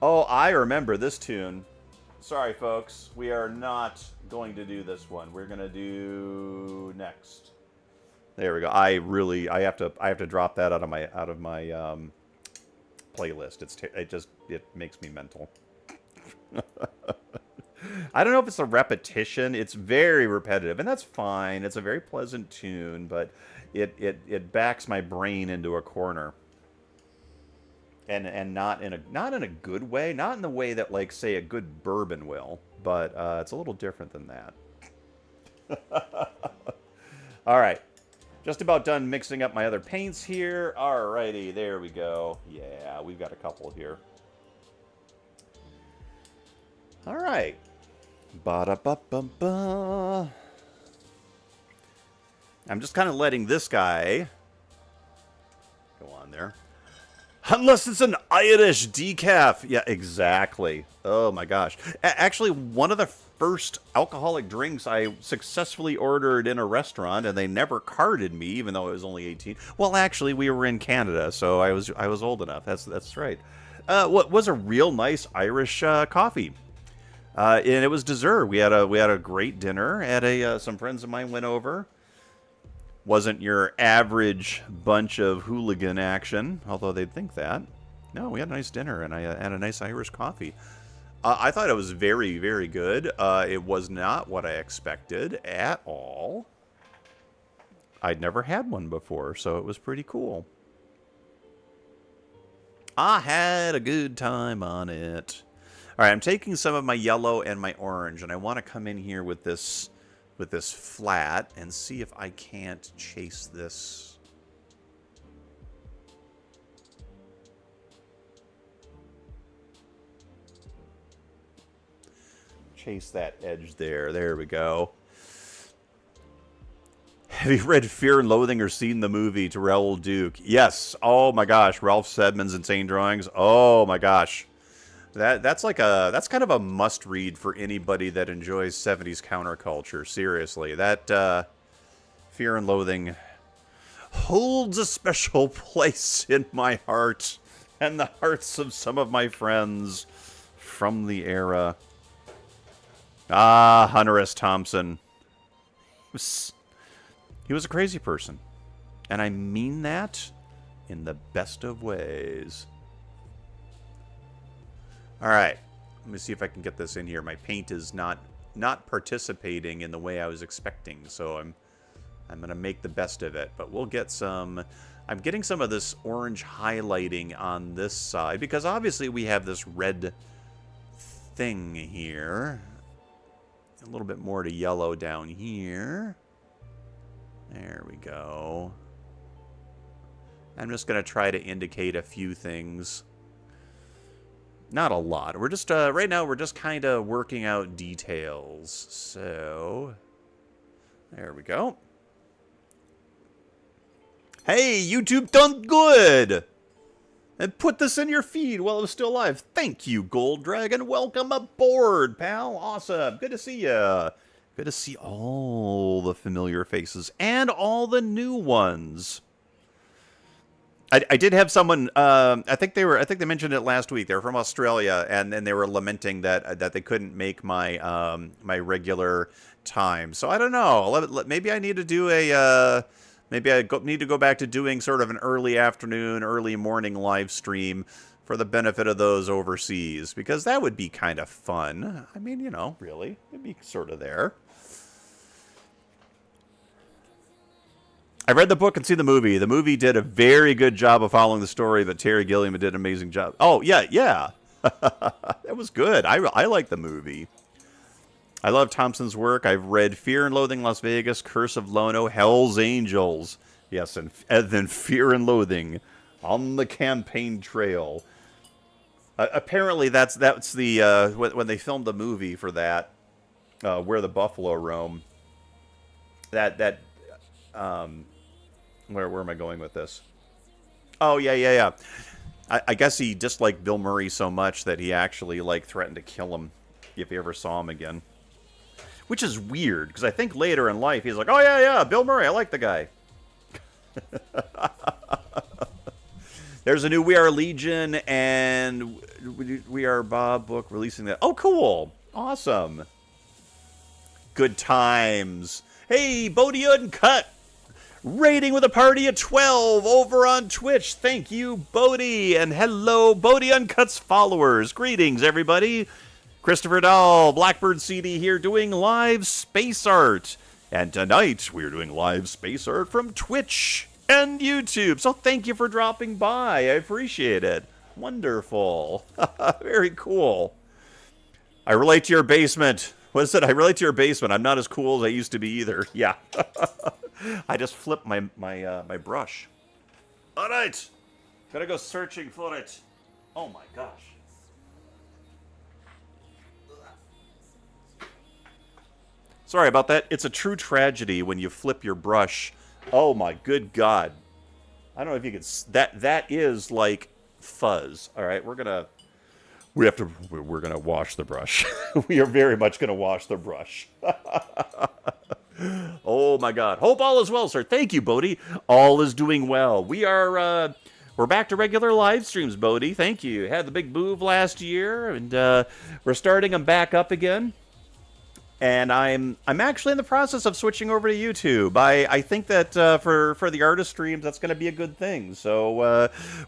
Oh, I remember this tune. Sorry, folks. We are not going to do this one. We're going to do next. There we go. I have to drop that out of my playlist. It makes me mental. I don't know if it's a repetition. It's very repetitive, and that's fine. It's a very pleasant tune, but it backs my brain into a corner, and not in a good way, not in the way that, like, say, a good bourbon will, but it's a little different than that. All right. Just about done mixing up my other paints here. Alrighty, there we go. Yeah, we've got a couple here. Alright. Ba-da-ba-ba-ba. I'm just kind of letting this guy go on there. Unless it's an Irish decaf. Yeah, exactly. Oh my gosh. Actually, one of the first alcoholic drinks I successfully ordered in a restaurant, and they never carded me, even though I was only 18. Well, actually, we were in Canada, so I was old enough. That's right. What was a real nice Irish coffee, and it was dessert. We had a great dinner at a some friends of mine went over. Wasn't your average bunch of hooligan action, although they'd think that. No, we had a nice dinner, and I had a nice Irish coffee. I thought it was very, very good. It was not what I expected at all. I'd never had one before, so it was pretty cool. I had a good time on it. All right, I'm taking some of my yellow and my orange, and I want to come in here with this flat and see if I can't chase this. Chase that edge there. There we go. Have you read Fear and Loathing or seen the movie Darrell Duke? Yes. Oh my gosh, Ralph Steadman's Insane Drawings. Oh my gosh. That's kind of a must read for anybody that enjoys 70s counterculture. Seriously, that Fear and Loathing holds a special place in my heart and the hearts of some of my friends from the era. Ah, Hunter S. Thompson. He was a crazy person, and I mean that in the best of ways. All right, let me see if I can get this in here. My paint is not participating in the way I was expecting, so I'm gonna make the best of it. But we'll get some. I'm getting some of this orange highlighting on this side because obviously we have this red thing here. A little bit more to yellow down here. There we go. I'm just gonna try to indicate a few things. Not a lot. We're just, right now, we're just kind of working out details. So, there we go. Hey, YouTube done good! And put this in your feed while it was still live. Thank you, Gold Dragon. Welcome aboard, pal. Awesome. Good to see ya. Good to see all the familiar faces and all the new ones. I did have someone. I think they mentioned it last week. They're from Australia, and then they were lamenting that they couldn't make my my regular time. So I don't know. Maybe I need to do a. Need to go back to doing sort of an early afternoon, early morning live stream for the benefit of those overseas, because that would be kind of fun. I mean, really, it'd be sort of there. I read the book and seen the movie. The movie did a very good job of following the story, but Terry Gilliam did an amazing job. Oh, yeah. That was good. I like the movie. I love Thompson's work. I've read Fear and Loathing Las Vegas, Curse of Lono, Hell's Angels. Yes, and then Fear and Loathing on the Campaign Trail. Apparently, that's the when they filmed the movie for that, Where the Buffalo Roam. Where am I going with this? Oh, yeah. I guess he disliked Bill Murray so much that he actually threatened to kill him if he ever saw him again. Which is weird, because I think later in life he's like, oh, yeah, Bill Murray, I like the guy. There's a new We Are Legion and We Are Bob book releasing that. Oh, cool. Awesome. Good times. Hey, Bodie Uncut. Rating with a party of 12 over on Twitch. Thank you, Bodie. And hello, Bodie Uncut's followers. Greetings, everybody. Christopher Dahl, Blackbird CD here doing live space art. And tonight, we're doing live space art from Twitch and YouTube. So thank you for dropping by. I appreciate it. Wonderful. Very cool. I relate to your basement. What is it? I relate to your basement. I'm not as cool as I used to be either. Yeah. I just flipped my brush. All right. Gotta go searching for it. Oh my gosh. Sorry about that. It's a true tragedy when you flip your brush. Oh my good God. I don't know if you can... That is like fuzz. All right, we're gonna wash the brush. We are very much gonna wash the brush. Oh my God! Hope all is well, sir. Thank you, Bodhi. All is doing well. We're back to regular live streams, Bodhi. Thank you. Had the big move last year, and we're starting them back up again. And I'm actually in the process of switching over to YouTube. I think that for the artist streams, that's going to be a good thing. So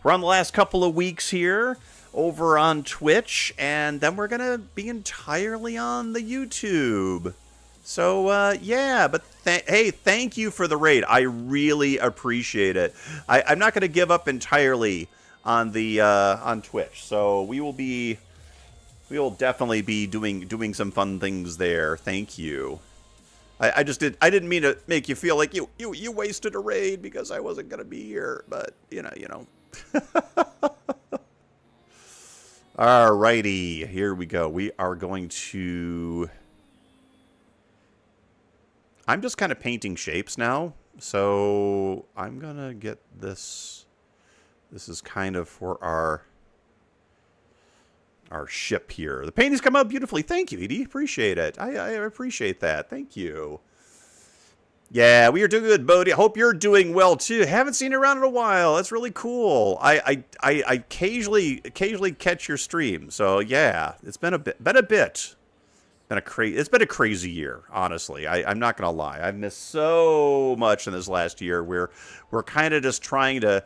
we're on the last couple of weeks here over on Twitch, and then we're going to be entirely on the YouTube. So, yeah, but hey, thank you for the raid. I really appreciate it. I'm not going to give up entirely on the on Twitch. So we will definitely be doing some fun things there. Thank you. I didn't mean to make you feel like you wasted a raid because I wasn't going to be here, but you know. Alrighty, here we go. We are going to... I'm just kind of painting shapes now, so I'm gonna get this. This is kind of for our ship here. The paintings come out beautifully. Thank you, Edie. Appreciate it. I appreciate that. Thank you. Yeah, we are doing good, Bodhi. I hope you're doing well too. Haven't seen you around in a while. That's really cool. I occasionally catch your stream, so yeah, it's been a bit. It's been a crazy year, honestly. I'm not gonna lie. I've missed so much in this last year. We're kind of just trying to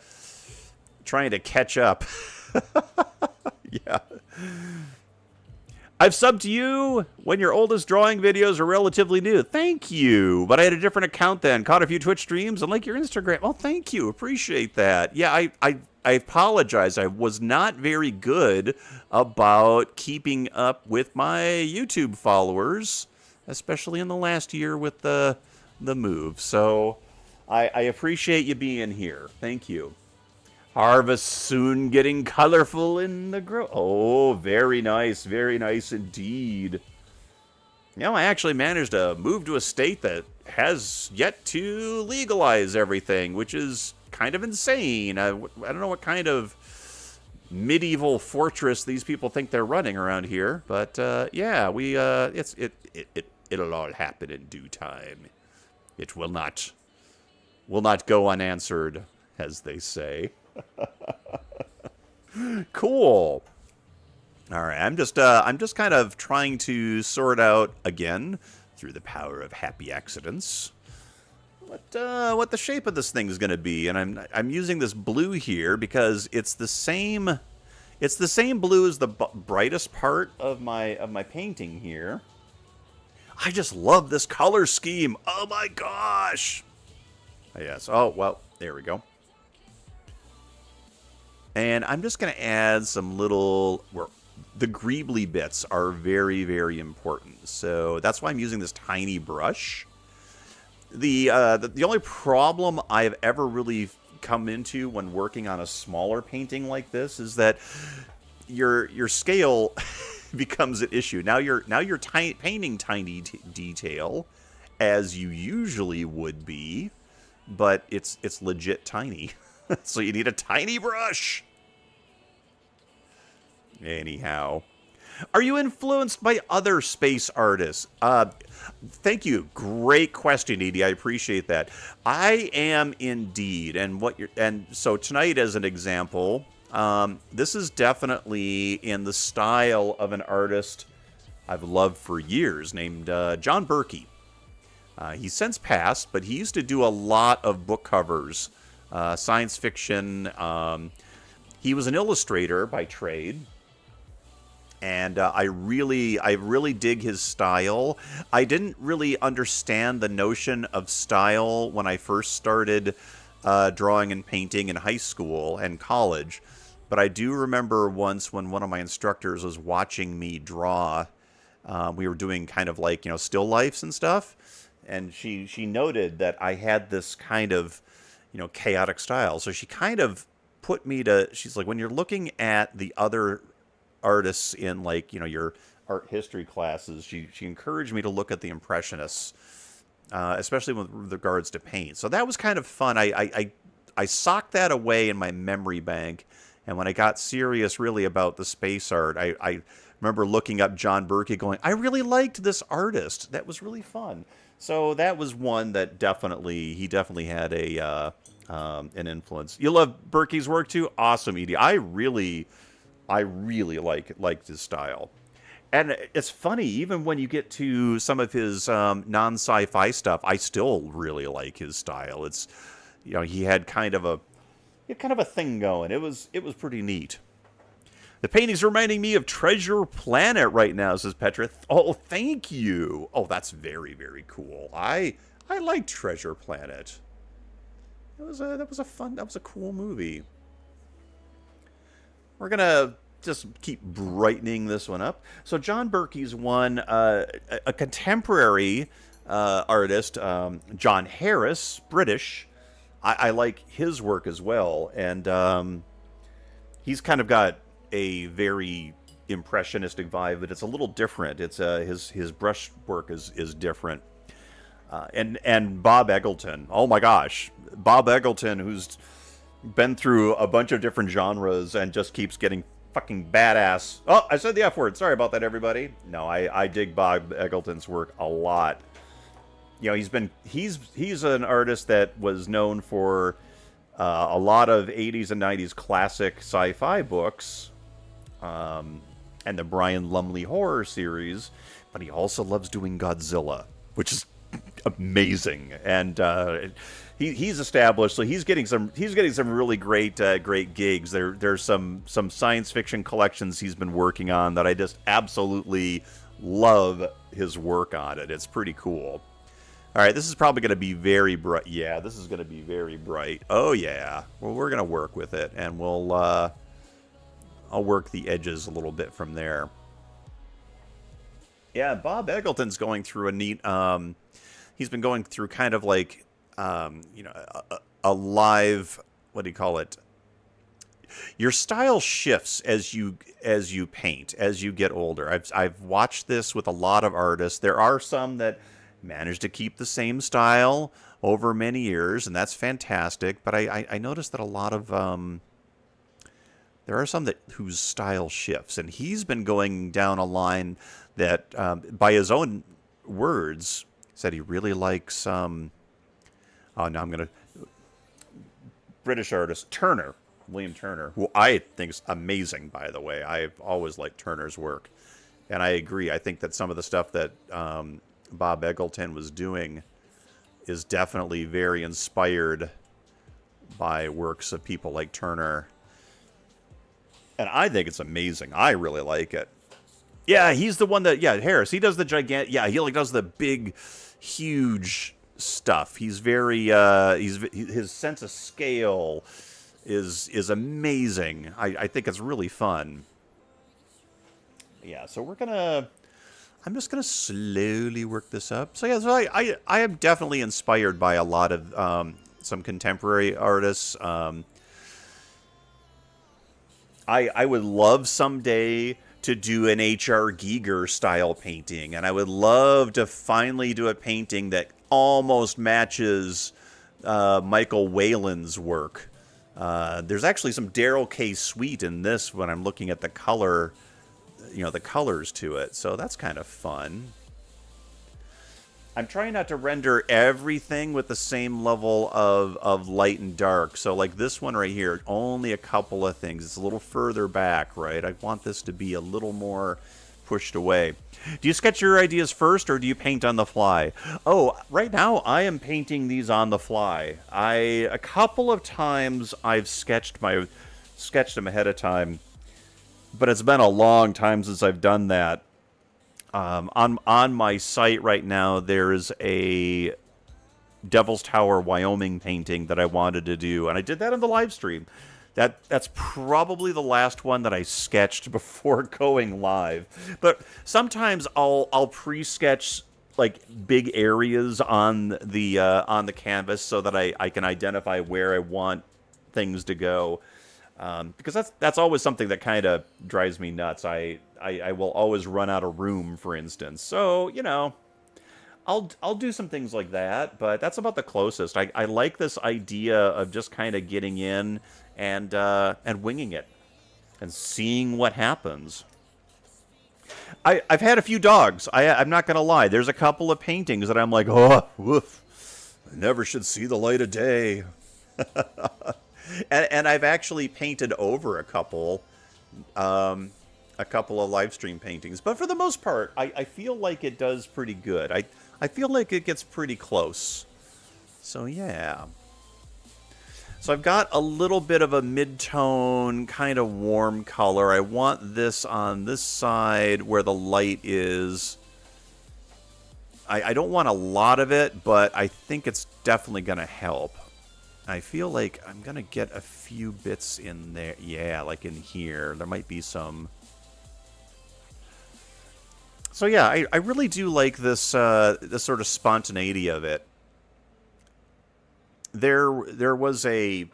catch up. Yeah. I've subbed to you when your oldest drawing videos are relatively new. Thank you. But I had a different account then. Caught a few Twitch streams and like your Instagram. Oh, thank you. Appreciate that. Yeah, I apologize. I was not very good about keeping up with my YouTube followers, especially in the last year with the move. So I appreciate you being here. Thank you. Harvest soon getting colorful in the grow. Oh, very nice indeed. You know, I actually managed to move to a state that has yet to legalize everything, which is kind of insane. I don't know what kind of medieval fortress these people think they're running around here, but yeah, it'll all happen in due time. It will not go unanswered, as they say. Cool. All right, I'm just kind of trying to sort out again through the power of happy accidents what the shape of this thing is going to be, and I'm using this blue here because it's the same blue as the brightest part of my painting here. I just love this color scheme. Oh my gosh. Yes. Oh well, there we go. And I'm just going to add some little... The greebly bits are very, very important. So that's why I'm using this tiny brush. The only problem I've ever really come into when working on a smaller painting like this is that your scale becomes an issue. Now you're painting tiny detail, as you usually would be, but it's legit tiny. So you need a tiny brush. Anyhow. Are you influenced by other space artists? Thank you. Great question, Edie. I appreciate that. I am indeed. And so tonight, as an example, this is definitely in the style of an artist I've loved for years named John Berkey. He's since passed, but he used to do a lot of book covers. Science fiction. He was an illustrator by trade, and I really dig his style. I didn't really understand the notion of style when I first started drawing and painting in high school and college, but I do remember once when one of my instructors was watching me draw. We were doing kind of like, still lifes and stuff, and she noted that I had this kind of chaotic style. So she kind of put me to, she's like, when you're looking at the other artists in your art history classes, she encouraged me to look at the Impressionists, especially with regards to paint. So that was kind of fun. I socked that away in my memory bank, And when I got serious really about the space art, I remember looking up John Berkey going, I really liked this artist. That was really fun. So that was one that he definitely had an influence. You love Berkey's work too? Awesome, Edie. I really liked his style. And it's funny, even when you get to some of his non-sci-fi stuff, I still really like his style. It's, he had kind of a thing going. It was pretty neat. The painting's reminding me of Treasure Planet right now, says Petra. Oh, thank you. Oh, that's very, very cool. I like Treasure Planet. That was a cool movie. We're gonna just keep brightening this one up. So John Berkey's one, a contemporary artist, John Harris, British. I like his work as well, and he's kind of got a very impressionistic vibe, but it's a little different. It's his brush work is different. And Bob Eggleton. Oh my gosh, Bob Eggleton, who's been through a bunch of different genres and just keeps getting fucking badass. Oh, I said the F word. Sorry about that, everybody. No, I dig Bob Eggleton's work a lot. He's an artist that was known for a lot of 80s and 90s classic sci-fi books, and the Brian Lumley horror series, but he also loves doing Godzilla, which is amazing. And he's established, so he's getting some really great gigs. There's some science fiction collections he's been working on that I just absolutely love his work on it. It's pretty cool. All right, this is probably going to be very bright. Yeah, this is going to be very bright. Oh yeah. Well, we're going to work with it, and I'll work the edges a little bit from there. Yeah, Bob Eggleton's going through a neat. He's been going through kind of like, a live. What do you call it? Your style shifts as you paint, as you get older. I've watched this with a lot of artists. There are some that managed to keep the same style over many years, and that's fantastic. But I noticed that a lot of there are some whose style shifts, and he's been going down a line that, by his own words, said he really likes. Oh, now I'm gonna British artist William Turner, who I think is amazing. By the way, I've always liked Turner's work, and I agree. I think that some of the stuff that Bob Eggleton was doing is definitely very inspired by works of people like Turner. And I think it's amazing. I really like it. Yeah, he's the one that, Harris, he does the gigantic, he like does the big, huge stuff. He's very, his sense of scale is amazing. I think it's really fun. Yeah, so I'm just going to slowly work this up. So I am definitely inspired by a lot of some contemporary artists. I would love someday to do an H.R. Giger style painting, and I would love to finally do a painting that almost matches Michael Whalen's work. There's actually some Darrell K sweet in this when I'm looking at the color. The colors to it, so that's kind of fun. I'm trying not to render everything with the same level of light and dark. So like this one right here, only a couple of things. It's a little further back, right? I want this to be a little more pushed away. Do you sketch your ideas first, or do you paint on the fly? Oh, right now I am painting these on the fly. A couple of times I've sketched them ahead of time, but it's been a long time since I've done that. On my site right now, there's a Devil's Tower, Wyoming painting that I wanted to do, and I did that on the live stream. That's probably the last one that I sketched before going live. But sometimes I'll pre-sketch like big areas on the canvas so that I can identify where I want things to go. Because that's always something that kind of drives me nuts. I will always run out of room, for instance. So, I'll do some things like that, but that's about the closest. I like this idea of just kind of getting in and winging it. and seeing what happens. I've had a few dogs. I'm not going to lie. There's a couple of paintings that I'm like, oh, woof. I never should see the light of day. and I've actually painted over a couple of live stream paintings. But for the most part, I feel like it does pretty good. I feel like it gets pretty close. So, yeah. So I've got a little bit of a mid-tone, kind of warm color. I want this on this side where the light is. I don't want a lot of it, but I think it's definitely going to help. I feel like I'm going to get a few bits in there. Yeah, like in here. There might be some. So yeah, I really do like this this sort of spontaneity of it. There was in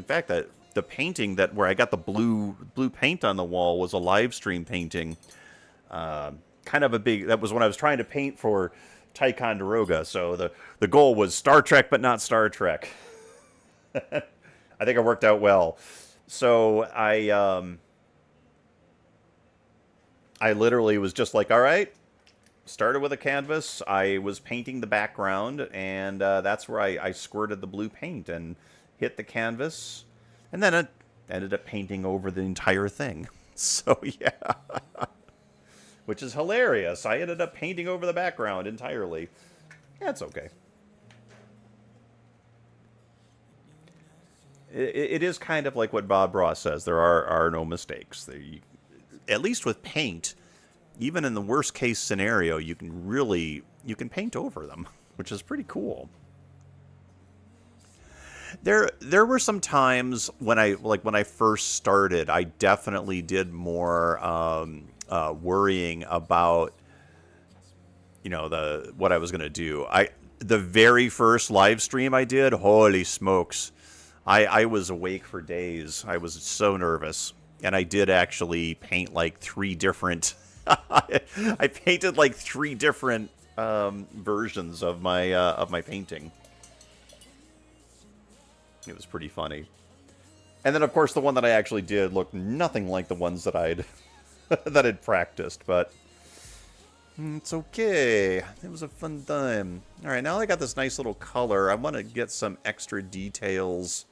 fact, that the painting where I got the blue paint on the wall was a live stream painting. Kind of a big. That was when I was trying to paint for Ticonderoga. So the goal was Star Trek, but not Star Trek. I think it worked out well. So I literally was just like, all right. Started with a canvas. I was painting the background, and that's where I squirted the blue paint and hit the canvas, and then it ended up painting over the entire thing. So yeah, which is hilarious. I ended up painting over the background entirely. Yeah, it's okay. It is kind of like what Bob Ross says. There are no mistakes. At least with paint. Even in the worst case scenario, you can paint over them, which is pretty cool. There were some times when I first started, I definitely did more worrying about what I was going to do. The very first live stream I did, holy smokes, I was awake for days. I was so nervous, and I did actually paint like 3 different. I painted like 3 different versions of my painting. It was pretty funny. And then, of course, the one that I actually did looked nothing like the ones that I'd practiced. But it's okay. It was a fun time. All right, now I got this nice little color. I want to get some extra details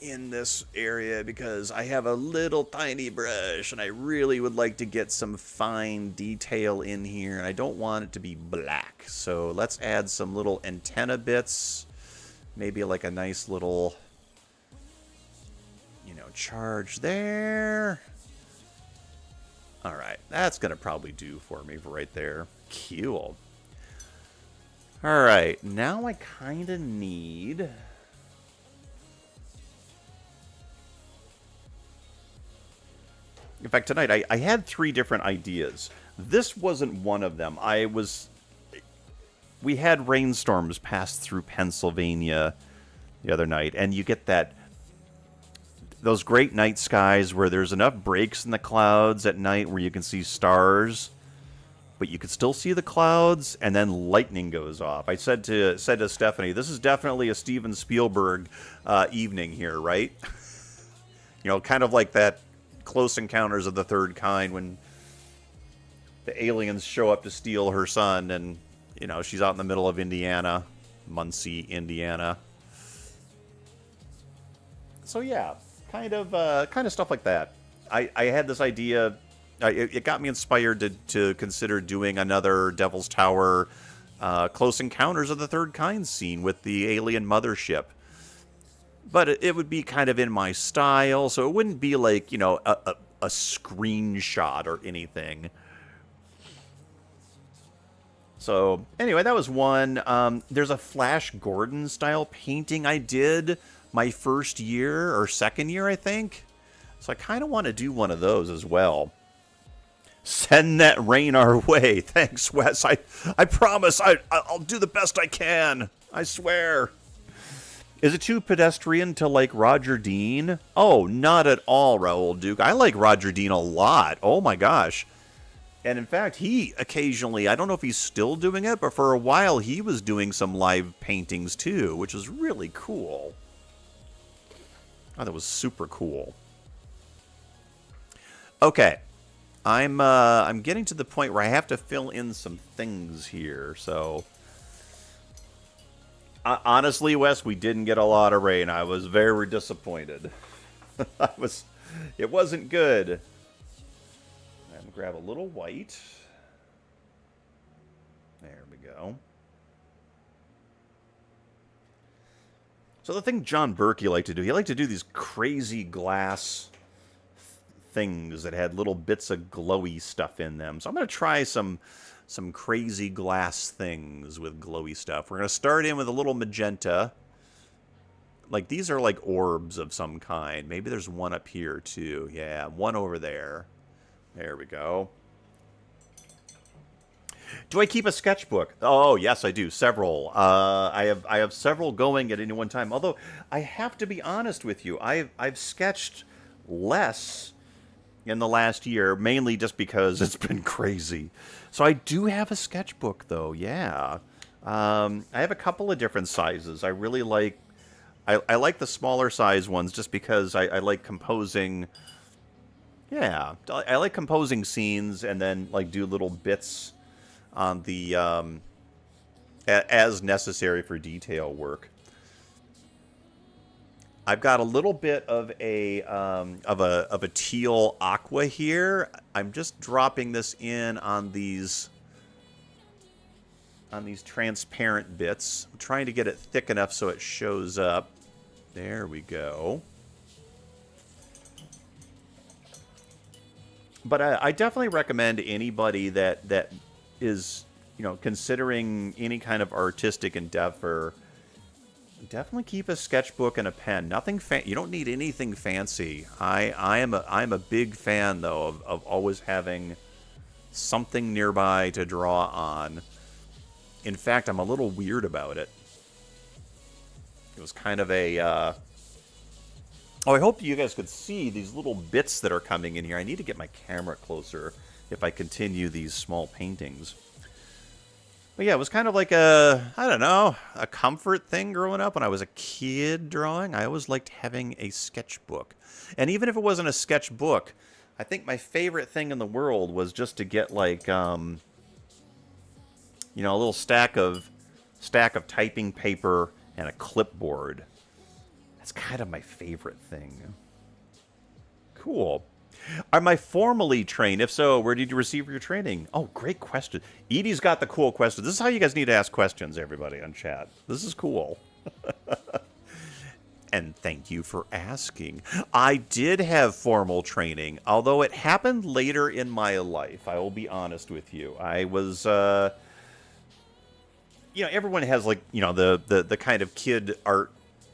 in this area because I have a little tiny brush and I really would like to get some fine detail in here, and I don't want it to be black. So let's add some little antenna bits, maybe like a nice little charge there. All right, that's gonna probably do for me right there. Cool. All right, now I kind of need in fact, tonight I had 3 different ideas. This wasn't one of them. We had rainstorms pass through Pennsylvania the other night, and you get those great night skies where there's enough breaks in the clouds at night where you can see stars, but you can still see the clouds, and then lightning goes off. I said to Stephanie, this is definitely a Steven Spielberg evening here, right? Kind of like that Close Encounters of the Third Kind when the aliens show up to steal her son, and she's out in the middle of Indiana, Muncie, Indiana. So yeah, kind of stuff like that. I had this idea. It got me inspired to consider doing another Devil's Tower Close Encounters of the Third Kind scene with the alien mothership. But it would be kind of in my style, so it wouldn't be like, a screenshot or anything. So, anyway, that was one. There's a Flash Gordon style painting I did my first year or second year, I think. So I kind of want to do one of those as well. Send that rain our way. Thanks, Wes. I promise I'll do the best I can. I swear. Is it too pedestrian to like Roger Dean? Oh, not at all, Raoul Duke. I like Roger Dean a lot. Oh my gosh. And in fact, he occasionally, I don't know if he's still doing it, but for a while he was doing some live paintings too, which is really cool. Oh, that was super cool. Okay, I'm getting to the point where I have to fill in some things here. So honestly, Wes, we didn't get a lot of rain. I was very disappointed. I was, it wasn't good. I'm gonna grab a little white. There we go. So the thing John Berkey liked to do, he liked to do these crazy glass things that had little bits of glowy stuff in them. So I'm going to try some crazy glass things with glowy stuff. We're going to start in with a little magenta. Like these are like orbs of some kind. Maybe there's one up here too. Yeah, one over there. There we go. Do I keep a sketchbook? Oh, yes, I do. Several. I have several going at any one time. Although I have to be honest with you, I've sketched less in the last year, mainly just because it's been crazy. So I do have a sketchbook, though. Yeah, I have a couple of different sizes. I really like. I like the smaller size ones just because I like composing. Yeah, I like composing scenes and then like do little bits on the as necessary for detail work. I've got a little bit of a teal aqua here. I'm just dropping this in on these transparent bits. I'm trying to get it thick enough so it shows up. There we go. But I definitely recommend anybody that is, you know, considering any kind of artistic endeavor, definitely keep a sketchbook and a pen. Nothing you don't need anything fancy. I'm a big fan though of always having something nearby to draw on. In fact, I'm a little weird about it. It was kind of a oh, I hope you guys could see these little bits that are coming in here. I need to get my camera closer if I continue these small paintings. But yeah, it was kind of like I don't know, a comfort thing growing up when I was a kid drawing. I always liked having a sketchbook. And even if it wasn't a sketchbook, I think my favorite thing in the world was just to get like, you know, a little stack of typing paper and a clipboard. That's kind of my favorite thing. Cool. Am I formally trained? If so, where did you receive your training? Oh, great question. Edie's got the cool question. This is how you guys need to ask questions, everybody, on chat. This is cool. And thank you for asking. I did have formal training, although it happened later in my life. I will be honest with you. I was, you know, everyone has like, you know, the kind of kid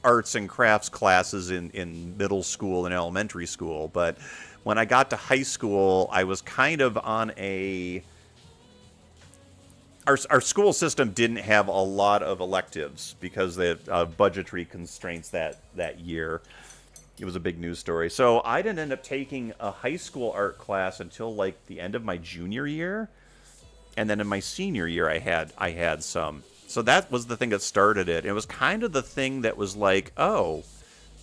arts and crafts classes in middle school and elementary school, but when I got to high school, I was kind of on a... Our school system didn't have a lot of electives because of budgetary constraints that year. It was a big news story. So I didn't end up taking a high school art class until like the end of my junior year. And then in my senior year, I had some. So that was the thing that started it. It was kind of the thing that was like, oh,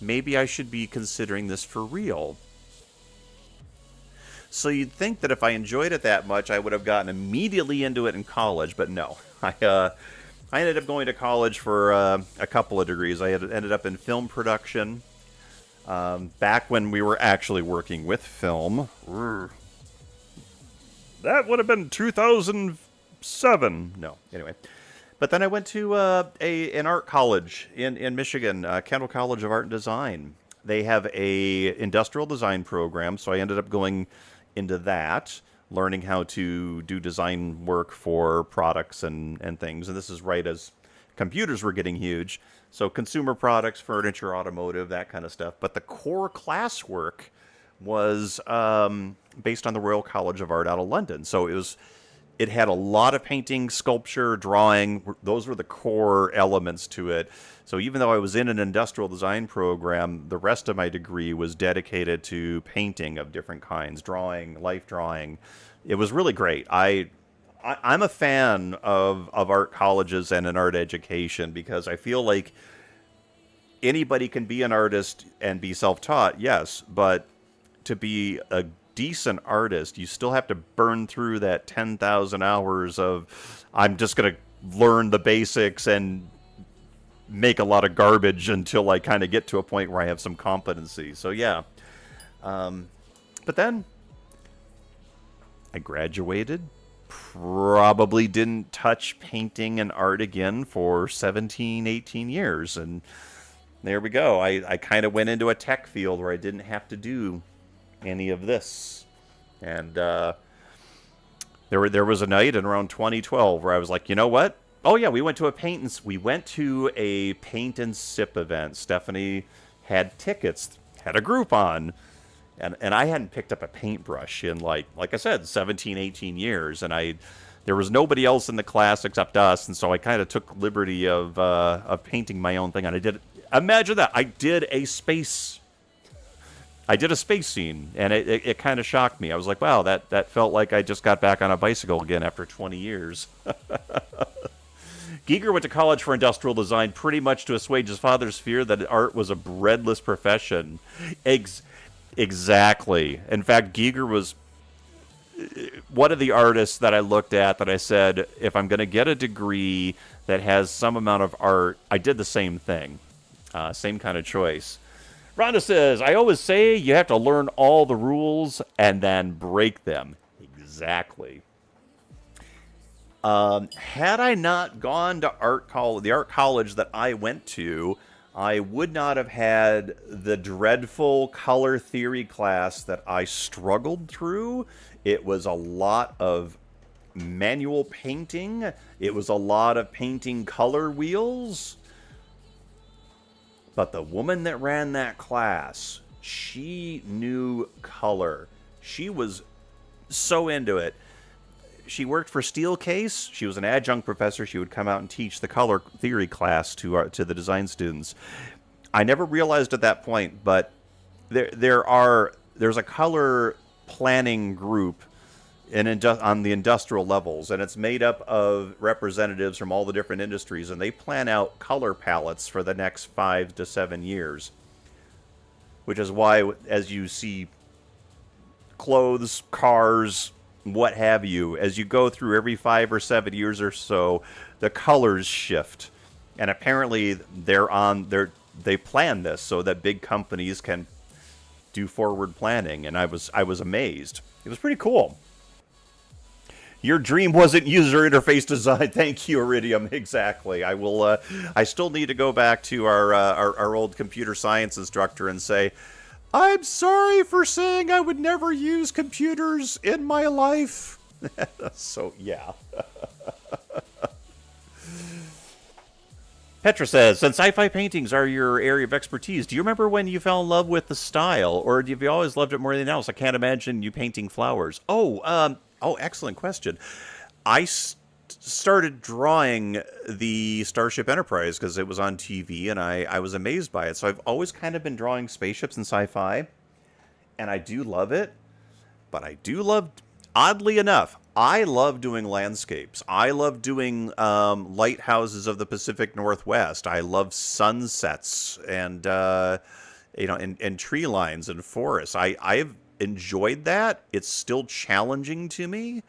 maybe I should be considering this for real. So you'd think that if I enjoyed it that much, I would have gotten immediately into it in college, but no. I ended up going to college for a couple of degrees. I ended up in film production back when we were actually working with film. That would have been 2007. No, anyway. But then I went to an art college in Michigan, Kendall College of Art and Design. They have a industrial design program, so I ended up going into that, learning how to do design work for products and things. And this is right as computers were getting huge. So consumer products, furniture, automotive, that kind of stuff. But the core classwork was based on the Royal College of Art out of London. So it had a lot of painting, sculpture, drawing. Those were the core elements to it. So even though I was in an industrial design program, the rest of my degree was dedicated to painting of different kinds, drawing, life drawing. It was really great. I'm a fan of art colleges and an art education because I feel like anybody can be an artist and be self-taught, yes, but to be a decent artist, you still have to burn through that 10,000 hours of I'm just going to learn the basics and make a lot of garbage until I kind of get to a point where I have some competency. So yeah. But then I graduated, probably didn't touch painting and art again for 17, 18 years. And there we go. I kind of went into a tech field where I didn't have to do any of this. And there was a night in around 2012 where I was like, you know what? Oh yeah, we went to a paint and sip event. Stephanie had tickets, had a Groupon, and I hadn't picked up a paintbrush in like I said, 17, 18 years, and there was nobody else in the class except us, and so I kind of took liberty of painting my own thing, and I did. Imagine that I did a space scene, and it kind of shocked me. I was like, wow, that felt like I just got back on a bicycle again after 20 years. Giger went to college for industrial design pretty much to assuage his father's fear that art was a breadless profession. Exactly. In fact, Giger was one of the artists that I looked at that I said, if I'm going to get a degree that has some amount of art, I did the same thing. Same kind of choice. Rhonda says, I always say you have to learn all the rules and then break them. Exactly. Had I not gone to the art college that I went to, I would not have had the dreadful color theory class that I struggled through. It was a lot of manual painting. It was a lot of painting color wheels. But the woman that ran that class, she knew color. She was so into it. She worked for Steelcase. She was an adjunct professor. She would come out and teach the color theory class to the design students. I never realized at that point, but there's a color planning group on the industrial levels, and it's made up of representatives from all the different industries, and they plan out color palettes for the next 5 to 7 years. Which is why, as you see clothes, cars, what have you, as you go through every 5 or 7 years or so, the colors shift. And apparently they plan this so that big companies can do forward planning, and I was amazed. It was pretty cool. Your dream wasn't user interface design. Thank you, Iridium. Exactly. I will. I still need to go back to our old computer science instructor and say, I'm sorry for saying I would never use computers in my life. So, yeah. Petra says, since sci-fi paintings are your area of expertise, do you remember when you fell in love with the style, or have you always loved it more than anything else? I can't imagine you painting flowers. Excellent question. I started drawing the Starship Enterprise because it was on TV, and I was amazed by it. So I've always kind of been drawing spaceships and sci-fi, and I do love it. But I do love, oddly enough, I love doing landscapes. I love doing lighthouses of the Pacific Northwest. I love sunsets and and tree lines and forests. I've enjoyed that. It's still challenging to me,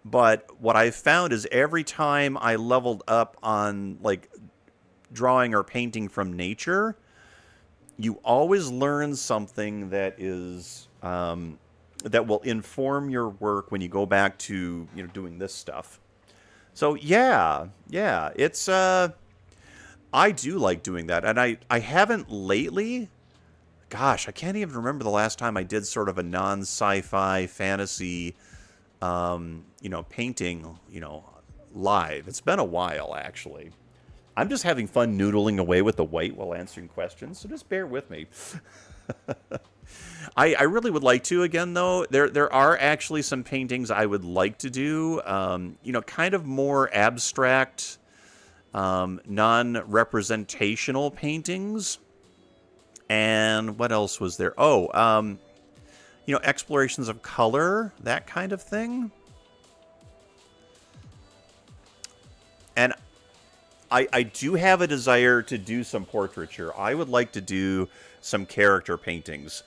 but what I've found is every time I leveled up on like drawing or painting from nature, you always learn something that is that will inform your work when you go back to doing this stuff. So yeah, it's I do like doing that, and I haven't lately. Gosh, I can't even remember the last time I did sort of a non-sci-fi fantasy, painting, live. It's been a while, actually. I'm just having fun noodling away with the white while answering questions, so just bear with me. I really would like to again, though. There are actually some paintings I would like to do, kind of more abstract, non-representational paintings. And what else was there? Explorations of color, that kind of thing. And I do have a desire to do some portraiture. I would like to do some character paintings.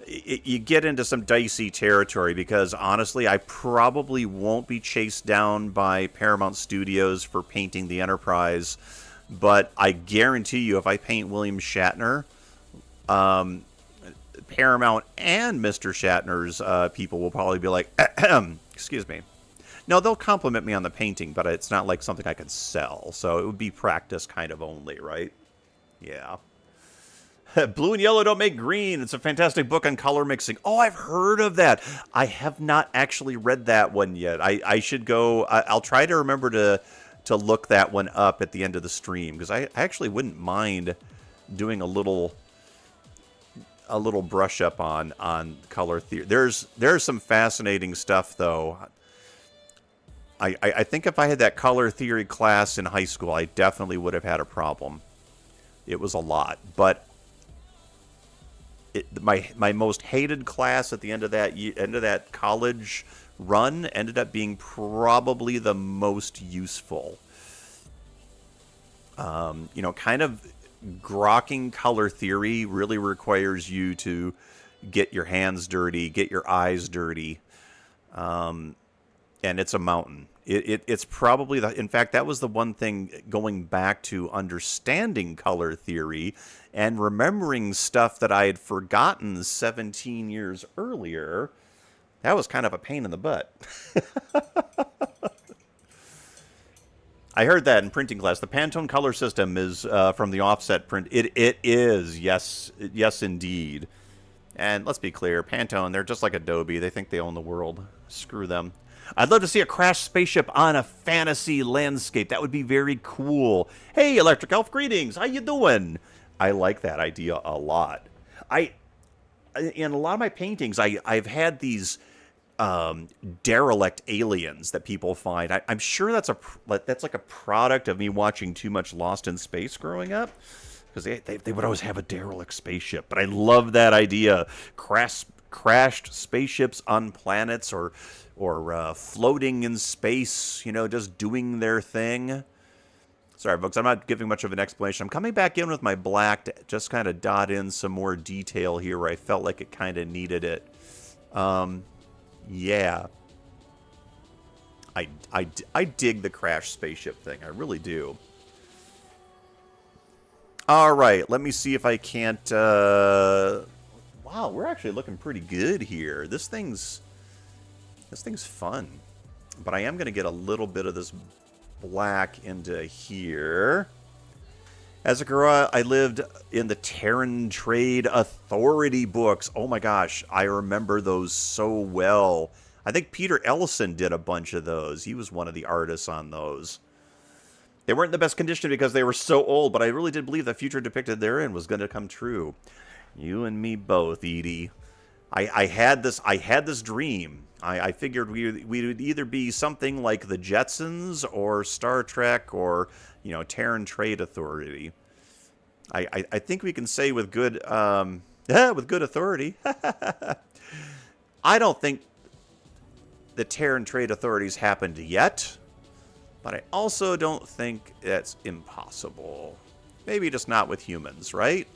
You get into some dicey territory because honestly, I probably won't be chased down by Paramount Studios for painting the Enterprise. But I guarantee you, if I paint William Shatner, Paramount and Mr. Shatner's people will probably be like, excuse me. No, they'll compliment me on the painting, but it's not like something I could sell. So it would be practice kind of only, right? Yeah. Blue and Yellow Don't Make Green. It's a fantastic book on color mixing. Oh, I've heard of that. I have not actually read that one yet. I should go. I'll try to remember to look that one up at the end of the stream, because I actually wouldn't mind doing a little brush up on color theory. There's some fascinating stuff though. I think if I had that color theory class in high school, I definitely would have had a problem. It was a lot, but my most hated class at the end of that college run ended up being probably the most useful. Kind of grokking color theory really requires you to get your hands dirty, get your eyes dirty, and it's a mountain. It's probably in fact, that was the one thing going back to understanding color theory and remembering stuff that I had forgotten 17 years earlier. That was kind of a pain in the butt. I heard that in printing class. The Pantone color system is from the offset print. It is, yes, indeed. And let's be clear, Pantone, they're just like Adobe. They think they own the world. Screw them. I'd love to see a crashed spaceship on a fantasy landscape. That would be very cool. Hey, Electric Elf, greetings. How you doing? I like that idea a lot. In a lot of my paintings, I've had these derelict aliens that people find. I'm sure that's like a product of me watching too much Lost in Space growing up, because they would always have a derelict spaceship. But I love that idea. Crashed spaceships on planets or floating in space, just doing their thing. Sorry, folks, I'm not giving much of an explanation. I'm coming back in with my black to just kind of dot in some more detail here where I felt like it kind of needed it. Yeah. I dig the crashed spaceship thing. I really do. All right, let me see if I can't... Wow, we're actually looking pretty good here. This thing's fun. But I am going to get a little bit of this black into here. As a girl, I lived in the Terran Trade Authority books. Oh my gosh, I remember those so well. I think Peter Ellison did a bunch of those. He was one of the artists on those. They weren't in the best condition because they were so old, but I really did believe the future depicted therein was going to come true. You and me both, Edie. I had this dream. I figured we would either be something like the Jetsons or Star Trek or, Terran Trade Authority. I think we can say with good authority. I don't think the Terran Trade Authorities happened yet, but I also don't think that's impossible. Maybe just not with humans, right?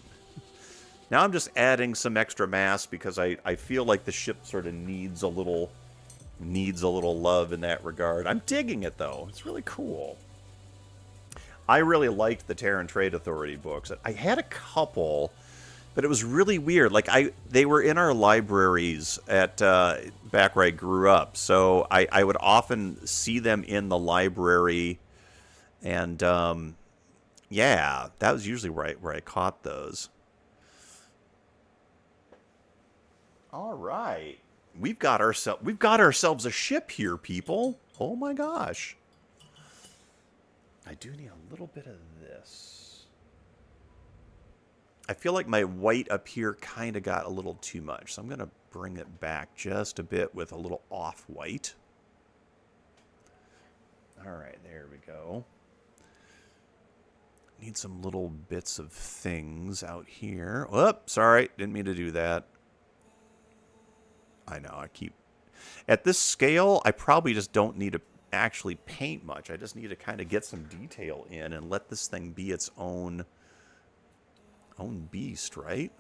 Now I'm just adding some extra mass because I feel like the ship sort of needs a little love in that regard. I'm digging it, though. It's really cool. I really liked the Terran Trade Authority books. I had a couple, but it was really weird. Like they were in our libraries at back where I grew up, so I would often see them in the library, and yeah, that was usually where I caught those. All right, we've got ourselves a ship here, people. Oh my gosh. I do need a little bit of this. I feel like my white up here kind of got a little too much, so I'm going to bring it back just a bit with a little off-white. All right, there we go. Need some little bits of things out here. Whoop, sorry, didn't mean to do that. I know, at this scale, I probably just don't need to actually paint much. I just need to kind of get some detail in and let this thing be its own beast, right?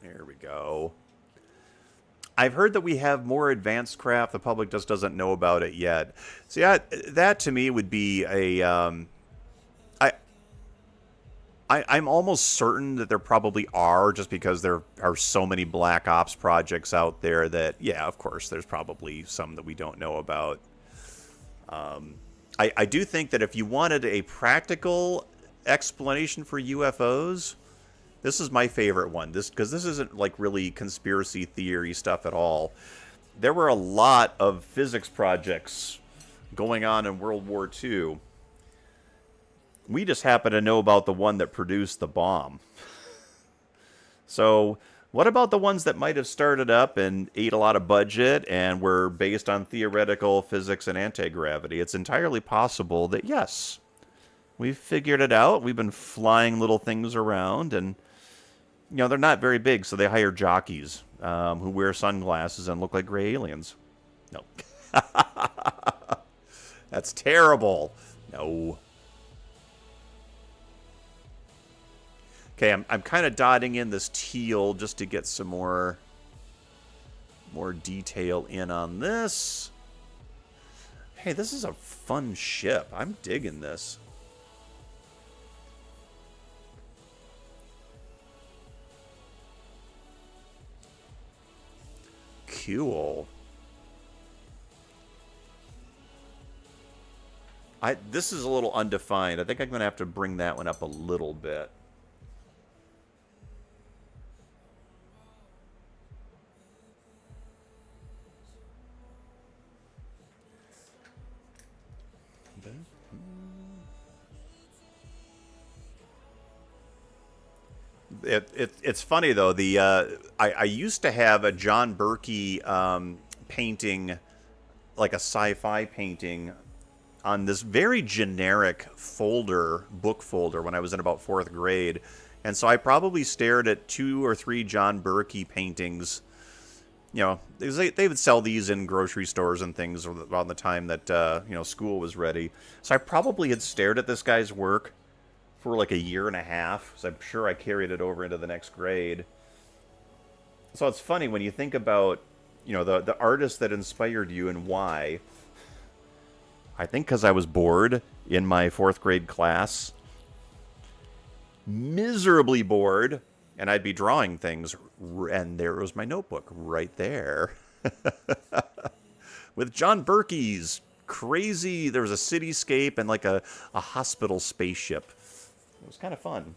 There we go. I've heard that we have more advanced craft. The public just doesn't know about it yet. So yeah, that to me would be a. I, I'm almost certain that there probably are, just because there are so many Black Ops projects out there that, yeah, of course, there's probably some that we don't know about. I do think that if you wanted a practical explanation for UFOs, this is my favorite one. Because this isn't like really conspiracy theory stuff at all. There were a lot of physics projects going on in World War II. We just happen to know about the one that produced the bomb. So, what about the ones that might have started up and ate a lot of budget and were based on theoretical physics and anti-gravity? It's entirely possible that, yes, we've figured it out. We've been flying little things around, and they're not very big, so they hire jockeys who wear sunglasses and look like gray aliens. No. That's terrible. No. Okay, I'm kind of dotting in this teal just to get some more detail in on this. Hey, this is a fun ship. I'm digging this. Cool. This is a little undefined. I think I'm going to have to bring that one up a little bit. It's funny though. I used to have a John Berkey painting, like a sci-fi painting, on this very generic book folder when I was in about 4th grade, and so I probably stared at 2 or 3 John Berkey paintings. They would sell these in grocery stores and things around the time that school was ready. So I probably had stared at this guy's work for like a year and a half, so I'm sure I carried it over into the next grade. So it's funny when you think about, the artist that inspired you and why. I think because I was bored in my 4th grade class. Miserably bored, and I'd be drawing things, and there was my notebook right there. With John Berkey's crazy, there was a cityscape and like a hospital spaceship. It was kind of fun.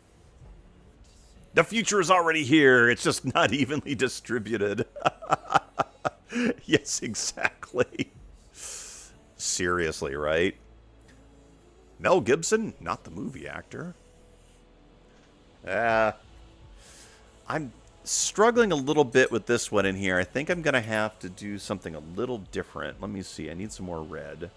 The future is already here. It's just not evenly distributed. Yes, exactly. Seriously, right? Mel Gibson, not the movie actor. I'm struggling a little bit with this one in here. I think I'm going to have to do something a little different. Let me see. I need some more red.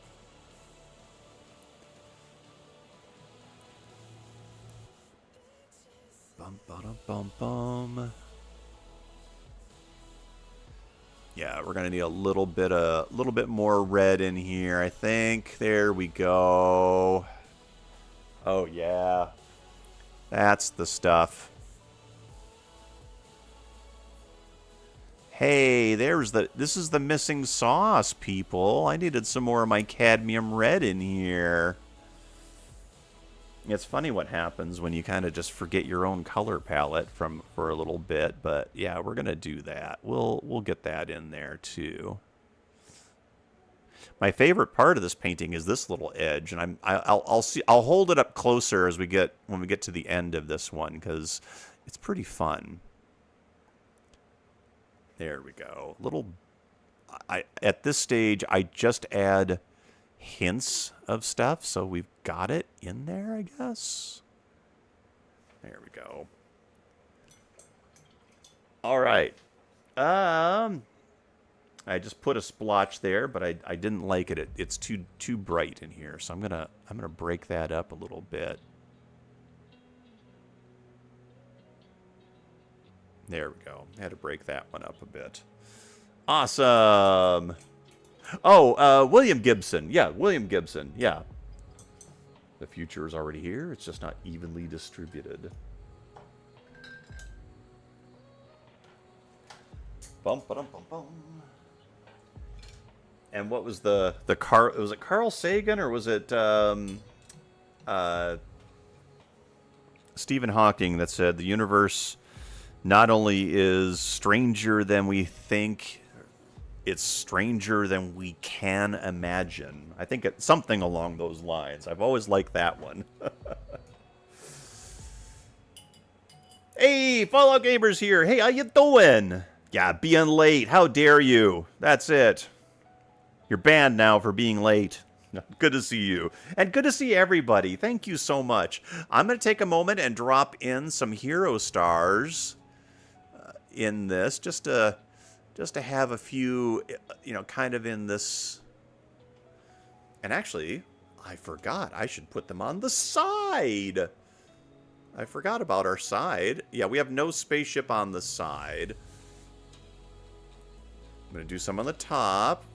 Bum. Yeah, we're gonna need a little bit more red in here, I think. There we go. Oh yeah, that's the stuff. Hey, this is the missing sauce, people. I needed some more of my cadmium red in here. It's funny what happens when you kind of just forget your own color palette for a little bit, but yeah, we're gonna do that. We'll get that in there too. My favorite part of this painting is this little edge, and I'll hold it up closer when we get to the end of this one, because it's pretty fun. There we go. At this stage, I just add hints of stuff, so we've got it in there, I guess. There we go. All right. I just put a splotch there, but I didn't like it. It's too bright in here, so I'm gonna break that up a little bit. There we go. Had to break that one up a bit. Awesome. Oh, William Gibson. Yeah, William Gibson. Yeah. The future is already here. It's just not evenly distributed. Bum, ba-dum, bum, bum. And what was the was it Carl Sagan or was it Stephen Hawking that said the universe not only is stranger than we think, it's stranger than we can imagine. I think it's something along those lines. I've always liked that one. Hey, Fallout Gamers here. Hey, how you doing? Yeah, being late. How dare you? That's it. You're banned now for being late. Good to see you. And good to see everybody. Thank you so much. I'm going to take a moment and drop in some hero stars in this just to have a few, you know, kind of in this. And actually, I forgot. I should put them on the side. I forgot about our side. Yeah, we have no spaceship on the side. I'm going to do some on the top.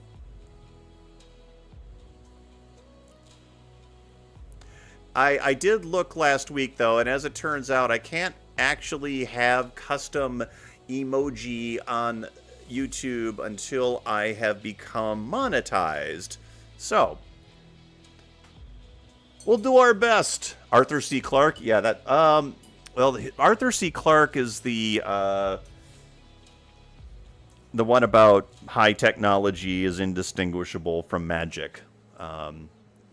I did look last week, though, and as it turns out, I can't actually have custom emoji on YouTube until I have become monetized. So, we'll do our best. Arthur C. Clarke? Yeah, that, well, Arthur C. Clarke is the one about high technology is indistinguishable from magic.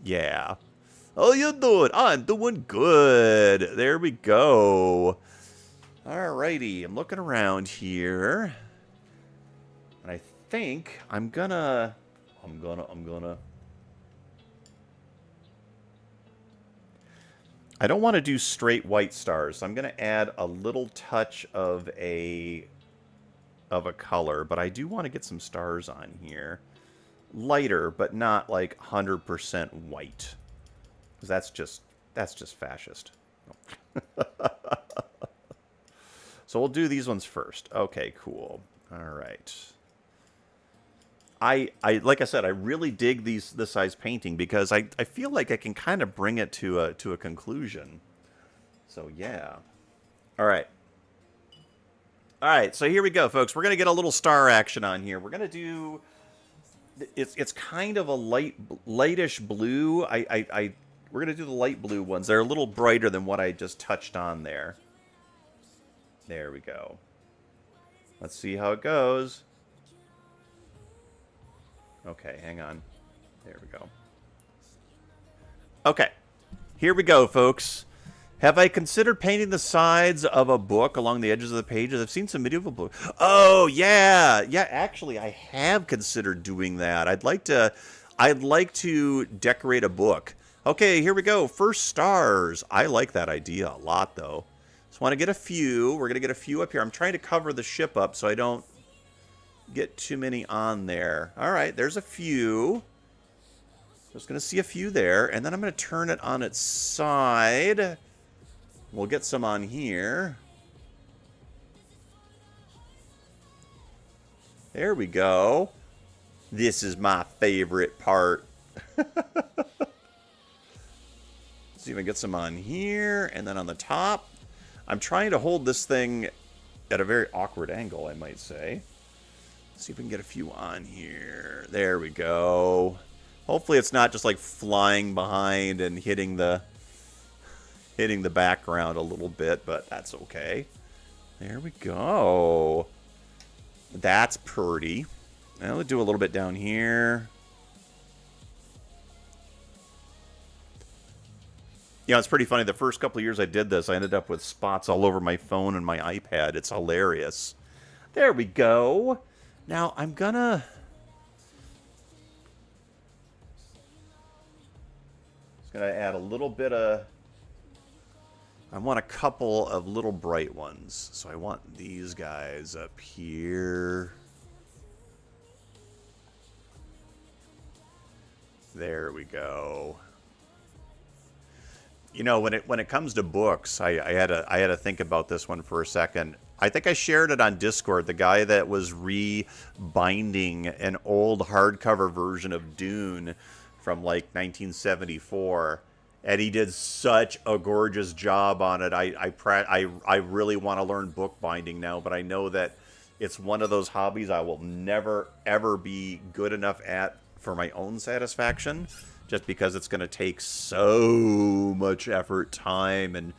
Yeah. How you doing? I'm doing good. There we go. Alrighty, I'm looking around here. And I think I'm gonna... I don't want to do straight white stars. So I'm gonna add a little touch of a color, but I do want to get some stars on here. Lighter, but not like 100% white. That's just fascist. So we'll do these ones first. Okay, cool. All right. I like I said, I really dig this size painting because I feel like I can kind of bring it to a conclusion. So yeah. All right. All right. So here we go, folks. We're gonna get a little star action on here. We're gonna do. It's kind of a lightish blue. We're going to do the light blue ones. They're a little brighter than what I just touched on there. There we go. Let's see how it goes. Okay, hang on. There we go. Okay, here we go, folks. Have I considered painting the sides of a book along the edges of the pages? I've seen some medieval books. Oh, yeah. Yeah, actually, I have considered doing that. I'd like to decorate a book. Okay, here we go. First stars. I like that idea a lot, though. Just want to get a few. We're going to get a few up here. I'm trying to cover the ship up so I don't get too many on there. All right, there's a few. Just going to see a few there. And then I'm going to turn it on its side. We'll get some on here. There we go. This is my favorite part. See if I get some on here, and then on the top. I'm trying to hold this thing at a very awkward angle, I might say. Let's see if we can get a few on here. There we go. Hopefully it's not just like flying behind and hitting the background a little bit, but that's okay. There we go. That's pretty. Now we'll do a little bit down here. You know, it's pretty funny. The first couple of years I did this, I ended up with spots all over my phone and my iPad. It's hilarious. There we go. Now, I'm gonna... Just gonna add a little bit of... I want a couple of little bright ones. So I want these guys up here. There we go. You know, when it comes to books, I had to think about this one for a second. I think I shared it on Discord. The guy that was rebinding an old hardcover version of Dune from like 1974, and he did such a gorgeous job on it. I really want to learn bookbinding now, but I know that it's one of those hobbies I will never ever be good enough at for my own satisfaction, just because it's going to take so much effort, time, and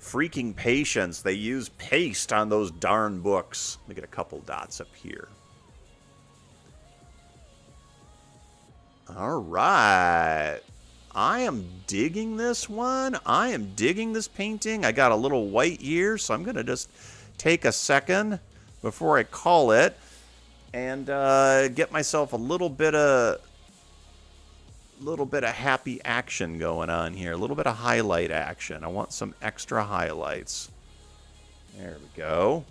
freaking patience. They use paste on those darn books. Let me get a couple dots up here. All right. I am digging this one. I am digging this painting. I got a little white here, so I'm going to just take a second before I call it and get myself a little bit of happy action going on here. A little bit of highlight action. I want some extra highlights. There we go.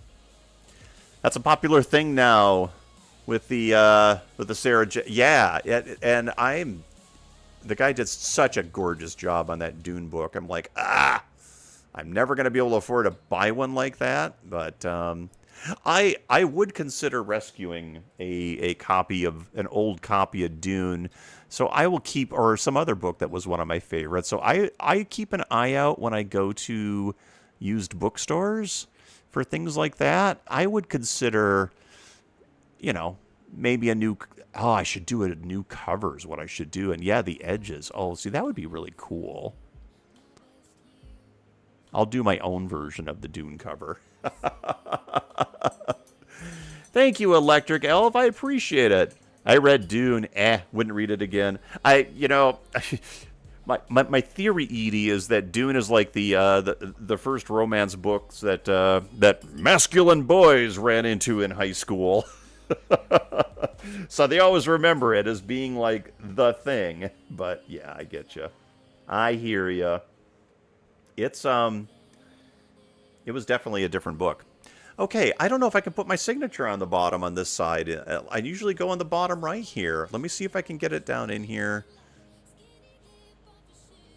That's a popular thing now with the Sarah J. Yeah, and the guy did such a gorgeous job on that Dune book. I'm like, I'm never going to be able to afford to buy one like that, but I would consider rescuing an old copy of Dune. So I will keep, or some other book that was one of my favorites. So I keep an eye out when I go to used bookstores for things like that. I would consider, maybe a new, I should do a new cover is what I should do. And yeah, the edges. Oh, see, that would be really cool. I'll do my own version of the Dune cover. Thank you, Electric Elf. I appreciate it. I read Dune. Wouldn't read it again. My theory, Edie, is that Dune is like the first romance books that masculine boys ran into in high school. So they always remember it as being like the thing. But yeah, I get you. I hear you. It was definitely a different book. Okay, I don't know if I can put my signature on the bottom on this side. I usually go on the bottom right here. Let me see if I can get it down in here.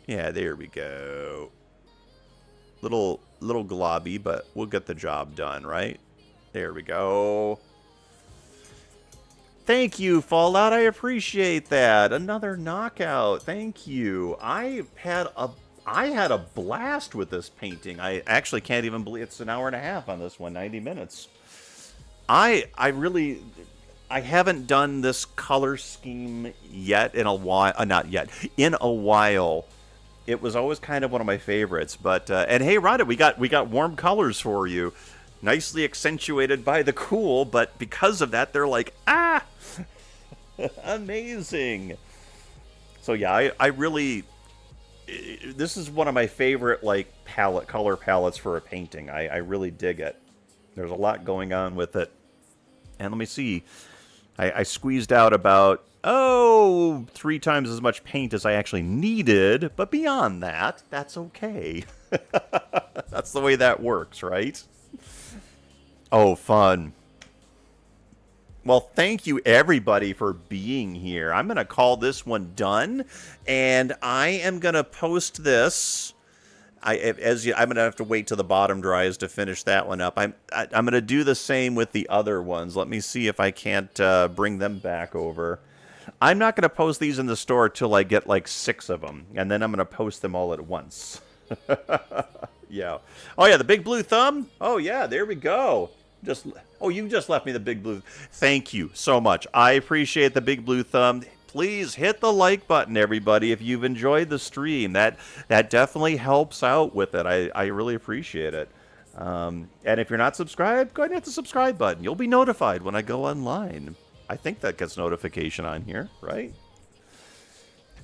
Yeah, there we go. Little globby, but we'll get the job done, right? There we go. Thank you, Fallout. I appreciate that. Another knockout. Thank you. I had a blast with this painting. I actually can't even believe it's an hour and a half on this one, 90 minutes. I haven't done this color scheme yet in a while. Not yet. In a while. It was always kind of one of my favorites. But and hey, Rhonda, we got warm colors for you. Nicely accentuated by the cool, but because of that, they're like, amazing. So yeah, I really, this is one of my favorite like color palettes for a painting. I really dig it. There's a lot going on with it. And let me see. I squeezed out about 3 times as much paint as I actually needed, but beyond that, that's okay. That's the way that works, right? Oh, fun. Well, thank you, everybody, for being here. I'm going to call this one done, and I am going to post this. I'm going to have to wait till the bottom dries to finish that one up. I'm going to do the same with the other ones. Let me see if I can't bring them back over. I'm not going to post these in the store till I get like 6 of them, and then I'm going to post them all at once. Yeah. Oh, yeah, the big blue thumb? Oh, yeah, there we go. You just left me the big blue. Thank you so much. I appreciate the big blue thumb. Please hit the like button, everybody, if you've enjoyed the stream. That definitely helps out with it. I really appreciate it. And if you're not subscribed, go ahead and hit the subscribe button. You'll be notified when I go online. I think that gets notification on here, right?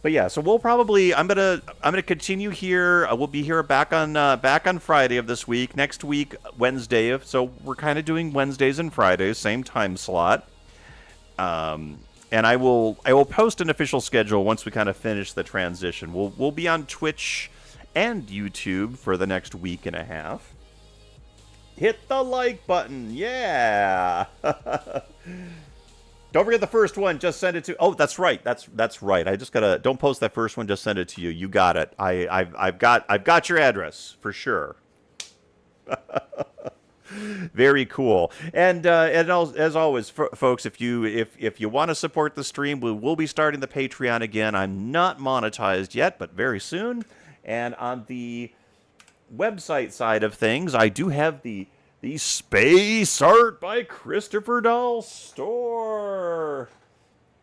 But yeah, so we'll probably I'm gonna continue here. We'll be here back on Friday of this week. Next week, Wednesday. So we're kind of doing Wednesdays and Fridays, same time slot. And I will post an official schedule once we kind of finish the transition. We'll be on Twitch and YouTube for the next week and a half. Hit the like button, yeah. Don't forget the first one. Just send it to. Oh, that's right. That's right. I just gotta. Don't post that first one. Just send it to you. You got it. I've got your address for sure. Very cool. And as always, folks, if you want to support the stream, we will be starting the Patreon again. I'm not monetized yet, but very soon. And on the website side of things, I do have the Space Art by Christopher Dahl store,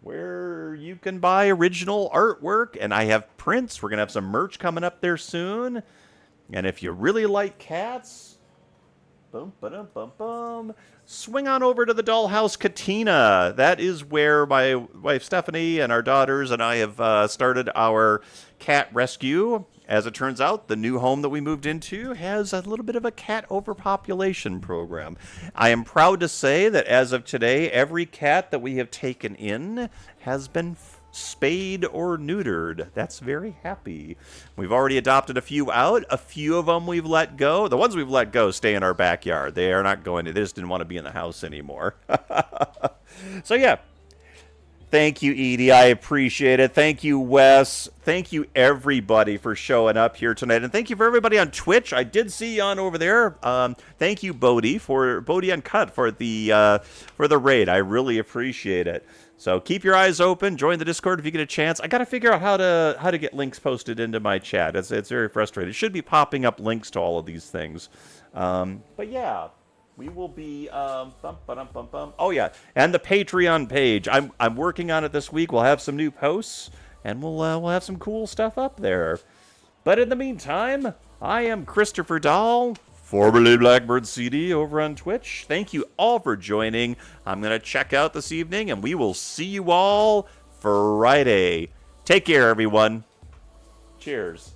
where you can buy original artwork, and I have prints. We're going to have some merch coming up there soon. And if you really like cats, boom, ba-dum, bum, bum, swing on over to the Dollhouse Katina. That is where my wife Stephanie and our daughters and I have started our cat rescue. As it turns out, the new home that we moved into has a little bit of a cat overpopulation program. I am proud to say that as of today, every cat that we have taken in has been spayed or neutered. That's very happy. We've already adopted a few out. A few of them we've let go. The ones we've let go stay in our backyard. They are not going to. They just didn't want to be in the house anymore. So yeah. Thank you, Edie. I appreciate it. Thank you, Wes. Thank you, everybody, for showing up here tonight. And thank you for everybody on Twitch. I did see you on over there. Thank you, Bodie Uncut for the raid. I really appreciate it. So keep your eyes open. Join the Discord if you get a chance. I got to figure out how to get links posted into my chat. It's very frustrating. It should be popping up links to all of these things. But yeah. We will be, oh yeah, and the Patreon page. I'm working on it this week. We'll have some new posts, and we'll have some cool stuff up there. But in the meantime, I am Christopher Dahl, formerly Blackbird CD, over on Twitch. Thank you all for joining. I'm going to check out this evening, and we will see you all Friday. Take care, everyone. Cheers.